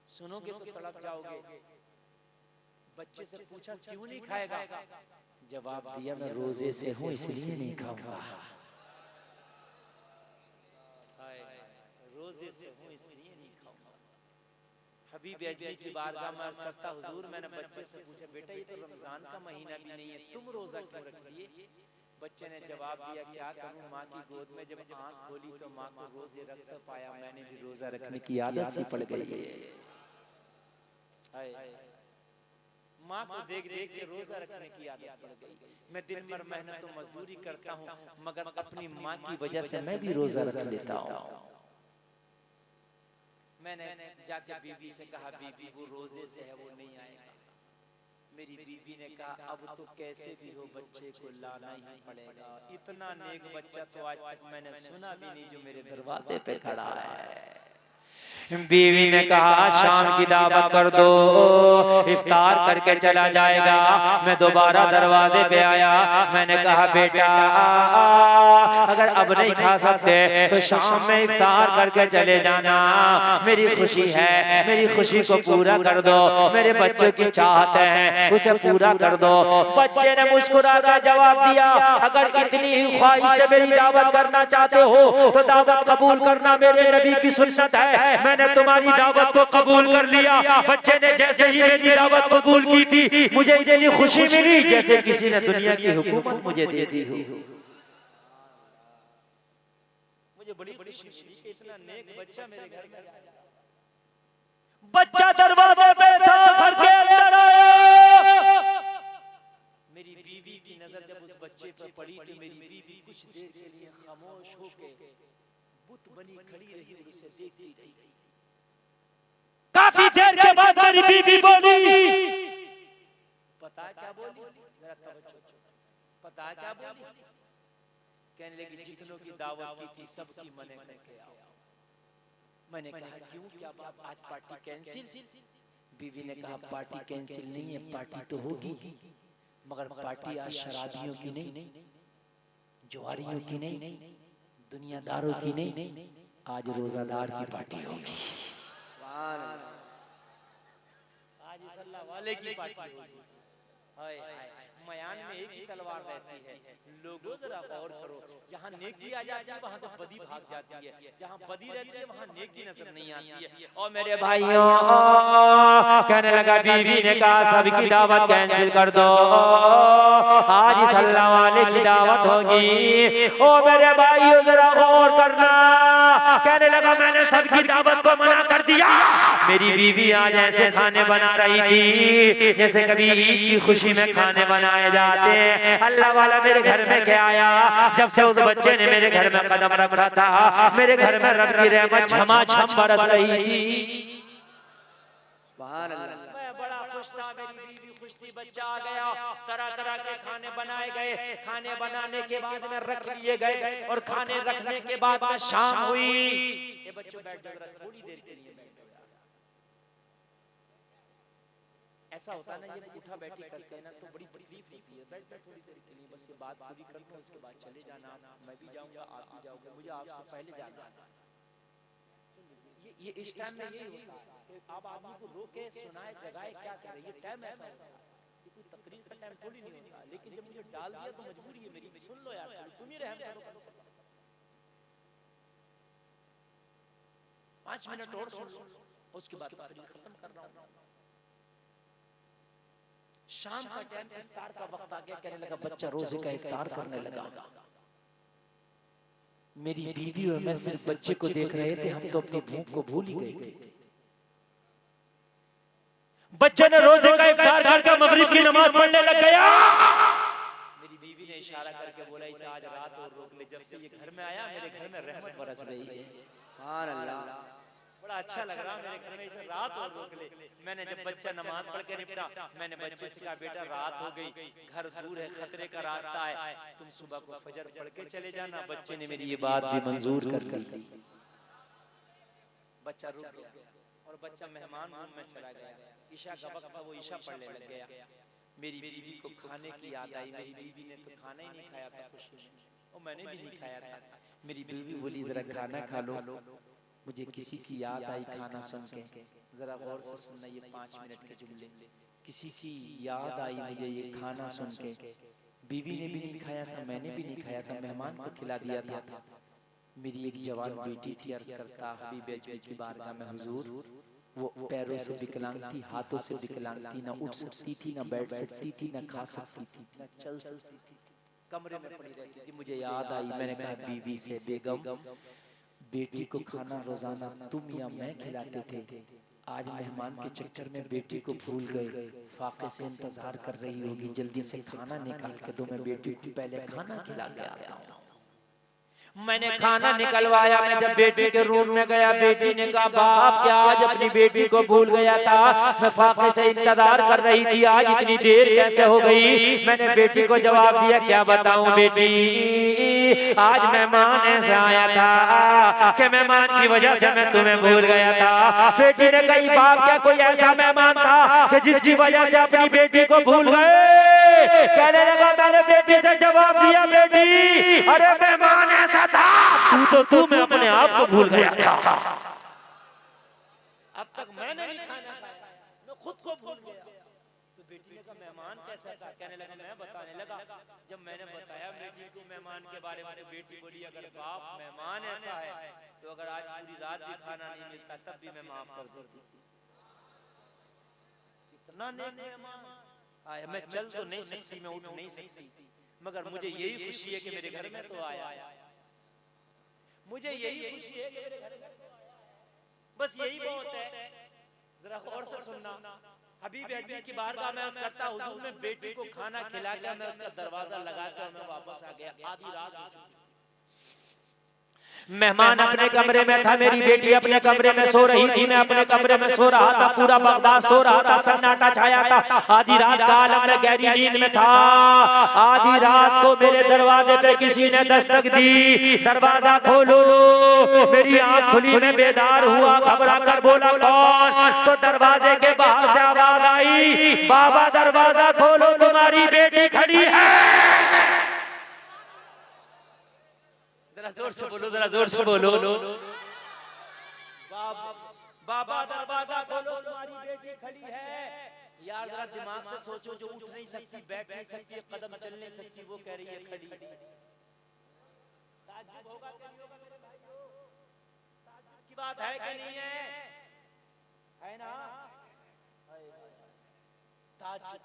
Speaker 2: सुनोगे तो तड़प जाओगे। बच्चे से पूछा क्यों नहीं खाएगा, जवाब दिया मैं रोजे से हूँ इसलिए नहीं खाऊंगा। रोजे से हूँ इसलिए नहीं खाऊंगा। हबीब अजमी की बारगाह में अर्ज करता हुजूर मैंने बच्चे से पूछा बेटा ये तो रमजान का महीना भी नहीं है, तुम रोजा क्यों रख लिए। बच्चे ने जवाब दिया क्या करूं, माँ की गोद में जब आंख खोली तो माँ को रोजे रखता पाया, मैंने भी रोजा रखने की आदत सी पड़ गई है। माँ को देख देख के रोजा रखने की आदत पड़ गई। मैं दिन भर मेहनत तो मजदूरी करता हूँ मगर अपनी माँ की वजह से मैं भी रोजा रख लेता हूँ। मैंने जाके बीवी से कहा बीवी वो रोजे से है वो नहीं आएगा। मेरी बीवी ने कहा अब तो कैसे भी हो बच्चे को लाना ही पड़ेगा, इतना नेक बच्चा तो आज तक मैंने सुना भी नहीं जो मेरे दरवाजे पे खड़ा है। बीवी ने कहा शाम की दावत कर दो, इफ्तार करके चला जाएगा। मैं दोबारा दरवाजे पे आया, मैंने कहा बेटा अगर अब नहीं खा सकते तो शाम में इफ्तार करके चले जाना, मेरी खुशी है, मेरी खुशी को पूरा कर दो, मेरे बच्चों की चाहत है उसे पूरा कर दो। बच्चे ने मुस्कुरा कर जवाब दिया अगर इतनी ही ख्वाहिश से मेरी दावत करना चाहते हो तो दावत कबूल करना, मेरे नबी की सुन्नत है, मैंने तुम्हारी दावत को कबूल कर लिया। बच्चे ने जैसे ही मेरी दावत कबूल की थी मुझे इतनी खुशी मिली जैसे किसी ने दुनिया की हुकूमत मुझे दे दी हो। मुझे बड़ी खुशी मिली कि इतना नेक बच्चा मेरे घर में आया। बच्चा दरवाजे पे था, घर के अंदर आया। मेरी बीवी की नजर जब उस बच्चे पर पड़ी तो मेरी बीवी कुछ देर के लिए खामोश होकर बुत बनी खड़ी रही और उसे देखती रही। काफी देर के बाद मेरी बीवी बोली, पता क्या बोली, जरा तवज्जो, पता क्या बोली, कहने लगी जितनों की दावत की थी सबकी मने करके आओ। मैंने कहा क्यों, क्या बात, आज पार्टी कैंसिल। बीवी ने कहा पार्टी कैंसिल नहीं है, पार्टी तो होगी मगर पार्टी आज शराबियों की नहीं, जुआरियों की नहीं, दुनियादारों की नहीं, आज रोजादार की पार्टी होगी। आज इस अल्लाह वाले की पार्टी होगी। हाय मयान में एक ही तलवार रहती है, लोगों जरा गौर करो, जहाँ नेकी आ जाती है वहाँ से बदी भाग जाती है, जहाँ बदी रहती है वहाँ नेकी नजर नहीं आती है। और मेरे भाइयों कहने लगा बीवी ने कहा सबकी दावत कैंसिल कर दो, आज इस अल्लाह वाले की दावत होगी। ओ मेरे भाइयों जरा गौर करना, कहने लगा मैंने सबकी दावत को मना कर दिया। मेरी बीवी आज ऐसे खाने बना रही थी जैसे कभी ईद की खुशी में खाने बनाए जाते हैं। अल्लाह वाला मेरे घर में क्या आया, जब से उस बच्चे ने मेरे घर में कदम रखा था मेरे घर में रब की रहमत झमाझम बरस रही थी। मैं बड़ा खुश था, मेरी बीवी खुश थी, बच्चा आ गया, तरह तरह के खाने बनाए गए, खाने बनाने के बाद में रख लिए गए और खाने रखने के बाद में शाम हुई। ये बच्चों बैठ जाओ थोड़ी देर के लिए। ऐसा होता है ना ये उठा बैठी करते हैं ना तो बड़ी तकलीफ होती है, बैठ बैठ थोड़ी देर के लिए बस ये बात पूरी करके उसके बाद चले जाना, मैं भी जाऊंगा आप भी जाओगे, मुझे आपसे पहले जाना। ये इस टाइम में यही होता है कि आप आदमी को रोके सुनाए जगाए क्या करे, ये टाइम ऐसा होता है, ये कोई तकरीर का टाइम थोड़ी नहीं होता। लेकिन जब मुझे डाल दिया तो मजबूरी है मेरी, सुन लो यार, तुम ही रहम करो, 5 मिनट और सुन लो। उसके बाद खत्म कर रहा हूं। शाम का टाइम इफ्तार का वक्त आ गया, कहने लगा बच्चा रोजे का इफ्तार करने लगा। मेरी बीवी और मैं सिर्फ बच्चे को देख रहे थे, हम तो अपनी भूख को भूल ही गए थे। बच्चे ने रोजे का इफ्तार करके मगरिब की नमाज पढ़ने लग गया। मेरी बीवी ने इशारा करके बोला इसे आज रात और रोक ले। जब से ये घर में आया मेरे घर में रहमत बरस रही है। सुभान अल्लाह, बड़ा अच्छा लग रहा मेरे घर में, इसे रात और रोक ले। मैंने जब बच्चा नमाज पढ़ के निपटा, मैंने बच्चे से कहा बेटा रात हो गई, घर दूर है, खतरे का रास्ता है, तुम सुबह को फजर पढ़ के चले जाना। बच्चे ने मेरी ये बात भी मंजूर कर ली। बच्चा रुक गया और बच्चा मेहमान रूम में चला गया। ईशा का वक्त था, वो ईशा पढ़ने लग गया। मेरी बीवी को खाने की याद आई। मेरी बीवी ने तो खाना ही नहीं खाया था खुशी में, और मैंने भी नहीं खाया था। मेरी बीवी बोली जरा खाना खा लो। मुझे किसी की याद आई खाना सुन के। जरा गौर से सुनना ये 5 मिनट के जुमले। किसी की याद आई मुझे ये खाना सुन के। बीवी ने भी नहीं खाया था, मैंने भी नहीं खाया था, मेहमान को खिला दिया था। मेरी एक जवान बेटी थी, अर्ज करता हबीब अजमी की बारगाह में हुजूर, वो पैरों से विकलांग थी, हाथों से विकलांग थी, ना उठ सकती थी, ना बैठ सकती थी, ना खा सकती थी, ना चल सकती थी, कमरे में पड़ी रहती थी। मुझे याद आई, मैंने कहा बीवी से बेगम बेटी को खाना रोजाना तुम या मैं खिलाते थे, आज मेहमान के चक्कर में बेटी को भूल गए, फाके से इंतजार कर रही होगी, जल्दी से खाना निकाल के दो, मैं बेटी को पहले खाना खिला के आता हूँ। मैंने खाना निकलवाया। मैं जब बेटी के रूम में गया, बेटी ने कहा बाप क्या आज अपनी बेटी को भूल गया था, मैं फाके से इंतजार कर रही थी, आज इतनी देर कैसे हो गई। मैंने बेटी को जवाब दिया क्या बताऊं बेटी, आज मेहमान ऐसे आया था कि मेहमान की वजह से मैं तुम्हें भूल गया था। बेटी ने कही बाप क्या कोई ऐसा मेहमान था कि जिसकी वजह से अपनी बेटी को भूल गए। कहने लगा मैंने बेटी से जवाब दिया बेटी अरे मेहमान ऐसा था, तू मैं अपने आप को भूल गया था। अब तक मैंने नहीं खाना खाया, मैं खुद को भूल गया। तो बेटी ने कहा मेहमान कैसा था। कहने लगा मैं बताने लगा। जब मैंने बताया बेटी को मेहमान के बारे में, तो बेटी बोली अगर बाप मेहमान ऐसा है तो अगर आज पूरी रात भी खाना नहीं मिलता तब भी मैं माफ कर देती। इतना नेक मेहमान आया। मैं चल तो नहीं सकती, मैं उठ नहीं सकती, मगर मुझे यही खुशी है कि मेरे घर में तो आया। मुझे यही खुशी है कि मेरे घर में तो आया। बस यही बहुत है। जरा गौर से सुनना। हबीब अजमी की बारगाह में अर्ज करता हुजूर मैं बेटी को खाना खिलाकर मैं उसका दरवाजा लगाकर मैं वापस आ गया। आधी रात हो चुकी। मेहमान अपने कमरे में था, मेरी बेटी अपने कमरे में सो रही थी, मैं अपने कमरे में सो रहा था, पूरा बगदाद सो रहा था, सन्नाटा छाया था। आधी रात का आलम में गहरी नींद में था। आधी रात को मेरे दरवाजे पे किसी ने दस्तक दी, दरवाजा खोलो। मेरी आंख खुली, मैं बेदार हुआ, घबरा कर बोला कौन। तो दरवाजे के बाहर से आवाज आई बाबा दरवाजा खोलो तुम्हारी बेटी खड़ी है। जरा जोर से बोलो, जरा जोर से बोलो। बाबा दरवाजा खोलो तुम्हारी बेटी खड़ी है। यार जरा दिमाग से सोचो, जो उठ नहीं सकती, बैठ नहीं सकती, कदम चल नहीं सकती, वो कह रही है खड़ी। ताज्जुब होगा कि नहीं होगा मेरे भाइयों? ताज्जुब की बात है कि नहीं है? है ना? ताज्जुब।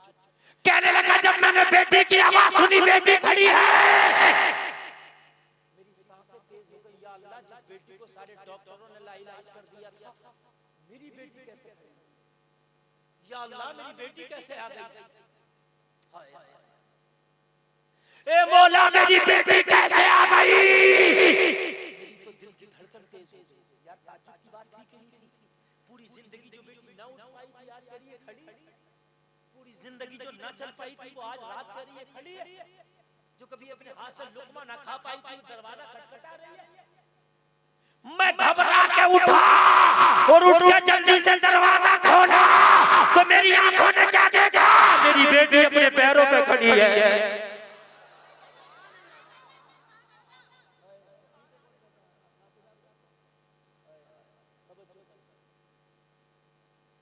Speaker 2: कहने लगा जब मैंने बेटी की आवाज सुनी बेटी खड़ी है, अल्लाह जिस बेटी को सारे डॉक्टरों ने लाइलाज कर दिया था, मेरी बेटी कैसे आ गई? या अल्लाह मेरी बेटी कैसे आ गई? ए मौला मेरी बेटी कैसे आ गई? मेरी तो दिल की धड़कन तेज हो गई। यार ताज्जुब की बात ठीक नहीं थी। पूरी जिंदगी जो बेटी ना उठ पाई थी आज करिए खड़ी। पूरी जिंदगी जो ना चल पाई थी वो आज रात करिए खड़ी है। जो कभी अपने हाथ से लुकमा ना खा पाई थी दरवाजा खटखटा रही है। मैं घबरा के उठा और उठ के जल्दी से दरवाजा खोला तो मेरी आंखों ने क्या देखा? मेरी बेटी अपने पैरों पे खड़ी है।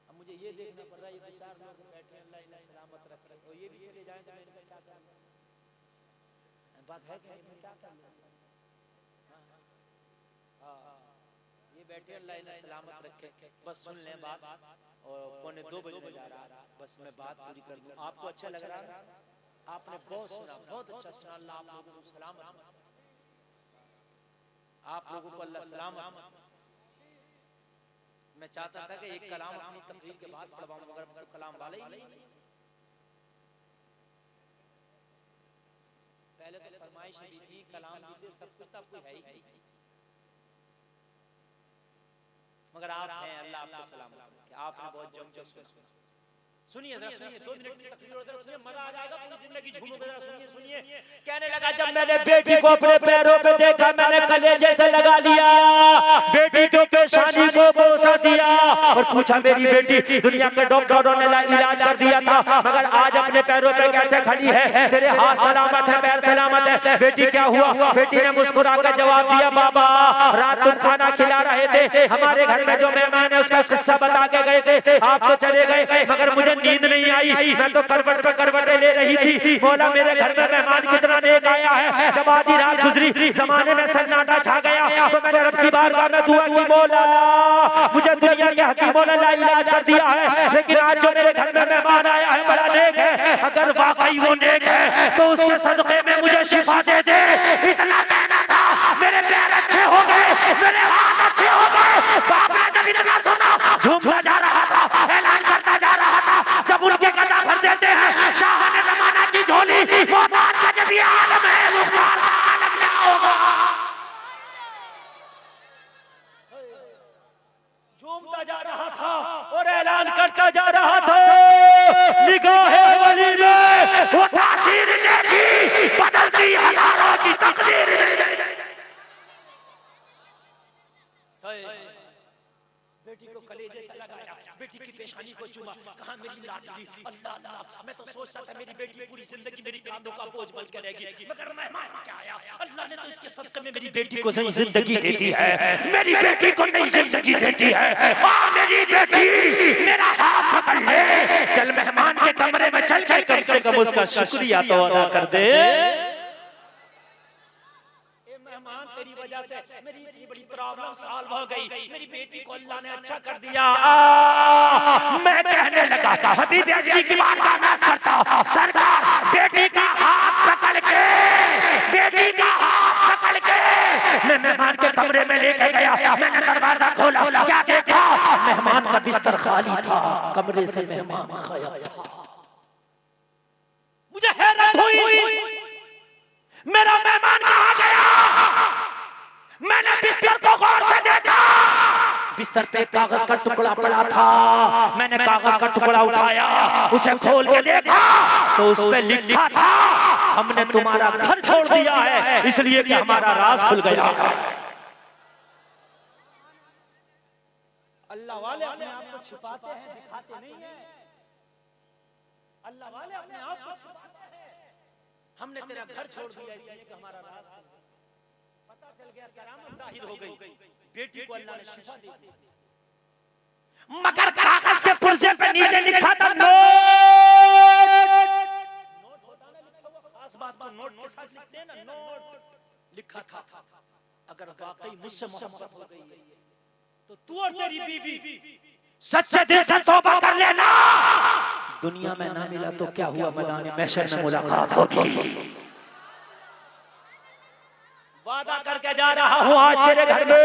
Speaker 2: अब मुझे ये देखना पड़ रहा है, ये दो चार लोग बैठे हैं, अल्लाह इन्हें सलामत रखे, और ये भी चले जाएं तो मेरे को क्या करना? बात है कि मैं क्या कर लूं? ये बैठे, अल्लाह इन्हें सलामत रखे। बस सुन लें बात, और 1:45 बजे जा रहा, बस मैं बात पूरी कर दूं। आपको अच्छा लग रहा है? आपने बहुत सुना, बहुत अच्छा सुना। अल्लाह आप लोगों को सलामत, आप लोगों को अल्लाह सलामत। मैं चाहता था कि एक कलाम अपनी तकरीर के बाद पढ़वाऊं, मगर तो कलाम वाला ही नहीं। पहले तो फरमाइश भी थी, कलाम भी थे, सब कुछ था, कोई है ही नहीं। मगर आप हैं, अल्लाह आपको सलामत रखे। आपने बहुत जम के सुनिए, जरा सुनिए, 2 मिनट की तकरीर और सुनिए, मजा आ जाएगा, पूरी जिंदगी झूमोगे। जरा सुनिए, सुनिए। कहने लगा, जब मैंने बेटी को अपने पैरों पे देखा, मैंने कलेजे से लगा लिया, बेटी के पेशानी को बोसा दिया और पूछा, मेरी बेटी, दुनिया के डॉक्टरों ने इलाज कर दिया था, मगर आज अपने पैरों पे कैसे खड़ी है? तेरे हाथ सलामत है, पैर सलामत है, बेटी क्या हुआ? बेटी ने मुस्कुरा कर जवाब दिया, बाबा रात तुम खाना खिला रहे थे, हमारे घर में जो मेहमान है उसका किस्सा बता के गए थे, आप तो चले गए, मगर मुझे नींद नहीं आई, मैं तो करवट पे करवटें ले रही थी। बोला, मेरे घर में मेहमान कितना नेक आया है। जब आधी रात गुजरी, जमाने में सन्नाटा छा गया, तो मैंने रब की बारगाह में दुआ की, बोला मुझे दुनिया के हकीमों ने इलाज कर दिया है, लेकिन आज जो मेरे घर में मेहमान आया है बड़ा नेक है, अगर वाकई वो नेक है तो उसके सदक़े में मुझे शिफा दे दे। इतना कहना था, मेरे पैर अच्छे हो गए, मेरे हाथ अच्छे हो गए। बाप ने जब इतना सुना, झूमता जा रहा था, ऐलान करता जा रहा था, जब उनके गदा भर देते हैं शाहाने ज़माना की झोली, मोहताज का जब ये आलम है, मुख्तार का आलम क्या होगा? झूमता जा रहा था और ऐलान करता जा रहा था, निगाहे वली में वो तासीर देखी, बदलती हजारों की तकदीर। बेटी को कलेजे से लगाया, बेटी की पेशानी को चूमा, कहा मेरी लाडली, अल्लाह अल्लाह। मैं तो सोचता था मेरी बेटी पूरी जिंदगी मेरी कांधों का बोझ बन के रहेगी, मगर मेहमान क्या आया, अल्लाह ने तो इसके सदक़े में मेरी बेटी को सही जिंदगी देती है, मेरी बेटी को नई जिंदगी देती है। मेरी बेटी, मेरा हाथ पकड़ ले, चल मेहमान के कमरे में चल के कम से कम उसका शुक्रिया तो अदा कर दे। मेहमान, तेरी वजह से मेरी इतनी बड़ी प्रॉब्लम सॉल्व हो गई, मेरी बेटी को अल्लाह ने अच्छा कर दिया। मैं कहने लगा था, हबीब अजमी की बारगाह में अर्ज़ करता, सरकार बेटी का हाथ पकड़ के, बेटी का हाथ पकड़ के मैं मेहमान के कमरे में लेके गया। मैंने दरवाजा खोला, क्या देखा? मेहमान का बिस्तर खाली था, कमरे से मेहमान गायब था। मुझे हैरत हुई, मेरा मेहमान कहाँ गया? मैंने बिस्तर को गौर से देखा, बिस्तर पे कागज का टुकड़ा पड़ा था। मैंने कागज का टुकड़ा उठाया, उसे खोल के देखा तो उस पे लिखा था, हमने तुम्हारा घर छोड़ दिया है इसलिए कि हमारा राज खुल गया। अल्लाह वाले अपने आप को छिपाते हैं, दिखाते नहीं है। अल्लाह वाले अपने आप को छिपाते हैं। हमने तेरा घर छोड़ दिया इसलिए कि हमारा राज पता चल गया, करामत जाहिर हो गई, बेटी को अल्लाह ने शिफा दी। मगर कागज के पुर्जे पे नीचे लिखा था नोट। नोट होता ना लिखा हुआ, खास बात तो नोट के साथ लिखते हैं ना, नोट लिखा था, अगर वाकई मुझसे मोहब्बत हो गई है तो तू और तेरी बीवी सच्चे दिल से तौबा कर लेना। दुनिया में ना मिला तो क्या हुआ, मैदान महशर में मुलाकात होगी। वादा करके जा रहा हूँ आज तेरे घर में,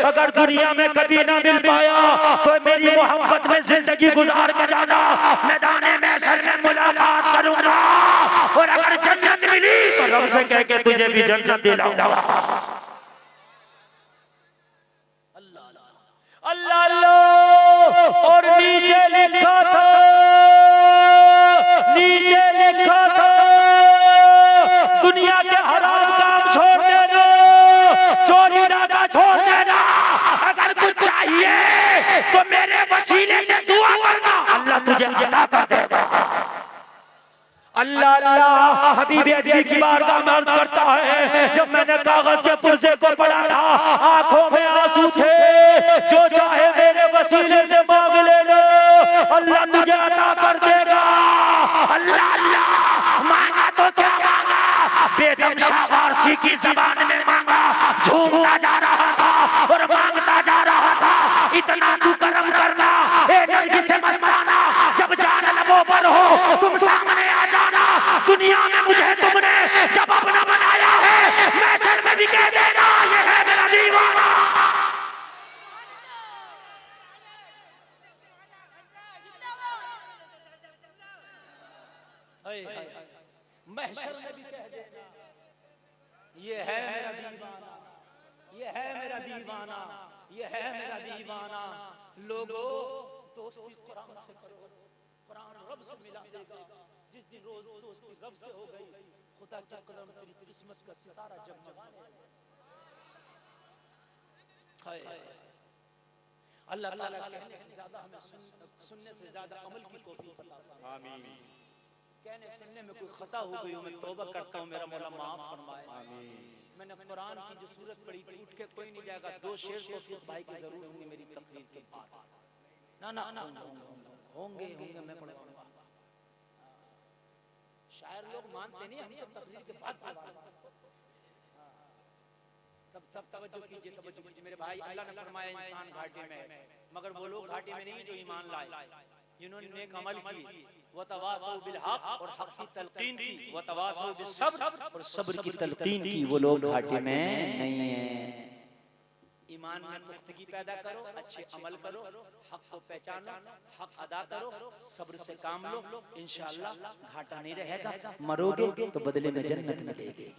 Speaker 2: अगर दुनिया में कभी ना मिल पाया तो मेरी मोहब्बत में जिंदगी गुजार के जाना, मैदान महशर में मुलाकात करूंगा। और अगर जन्नत मिली तो रब से कह के तुझे भी जन्नत दिलाऊंगा। अल्लाह अल्लाह। और नीचे लिखा था, नीचे लिखा था, दुनिया के हराम काम छोड़ देना, चोरी डाका छोड़ देना, अगर कुछ चाहिए तो मेरे वसीले से दुआ करना, अल्लाह तुझे अता कर देगा। अल्लाह अल्लाह। हबीब अजमी की बारगाह में अर्ज करता है, जब मैंने कागज के पुर्जे को पढ़ा था आंखों में आंसू थे। जो चाहे मेरे वसीले से मांग लेना, अल्लाह तुझे अता कर देगा। अल्लाह अल्लाह। मांगा तो क्या मांगा, बेदम शाह फारसी की जबान में मांगा, झूमता जा रहा था और मांगता जा इतना तू करम करना ए नरगिस मस्ताना, जब जान लबों पर हो तुम सामने आ जाना। दुनिया में मुझे तुमने जब अपना बनाया है, महशर में भी कह देना ये है मेरा दीवाना। महशर में भी कह देना ये है मेरा दीवाना, ये है मेरा दीवाना, ये है मेरा दीवाना। लोगों दोस्ती कुरान से करो, कुरान रब से मिला देगा। जिस दिन रोज दोस्ती रब से हो गई, खुदा के कदम तेरी किस्मत का सितारा जगमगाने। अल्लाह ताला कहने से ज्यादा हमें सुनने से ज्यादा अमल की तौफीक अता फरमाए। आमीन। कहने सुनने में कोई खता हो गई हो, मैं तौबा करता हूँ, मेरा मौला माफ फरमाए। आमीन। मैंने कुरान की जो सूरत पढ़ी थी, उठ के कोई नहीं जाएगा, 2 शेर तौफीक भाई के जरूर होंगे मेरी तकरीर के बाद। ना ना होंगे होंगे, मैं पढ़वाऊंगा। शायर लोग मानते नहीं, हम तो तकरीर के बाद पढ़वाएंगे। सब तवज्जो कीजिए, तवज्जो कीजिए मेरे भाई। अल्लाह ने फरमाया इंसान घाटे में, मगर वो लोग घाटे में नहीं जो ईमान लाए, जिन्होंने नेक अमल की, व तवासौ बिल हक और हक की तलकीन की, व तवासौ बिस सब्र और सब्र की तलकीन की, वो लोग घाटे में नहीं है। ईमान में पुख्तगी पैदा करो, अच्छे अमल करो, हक को पहचानो, हक अदा करो, सब्र से काम लो, इंशाअल्लाह घाटा नहीं रहेगा। मरोगे तो बदले में जन्नत मिलेगी।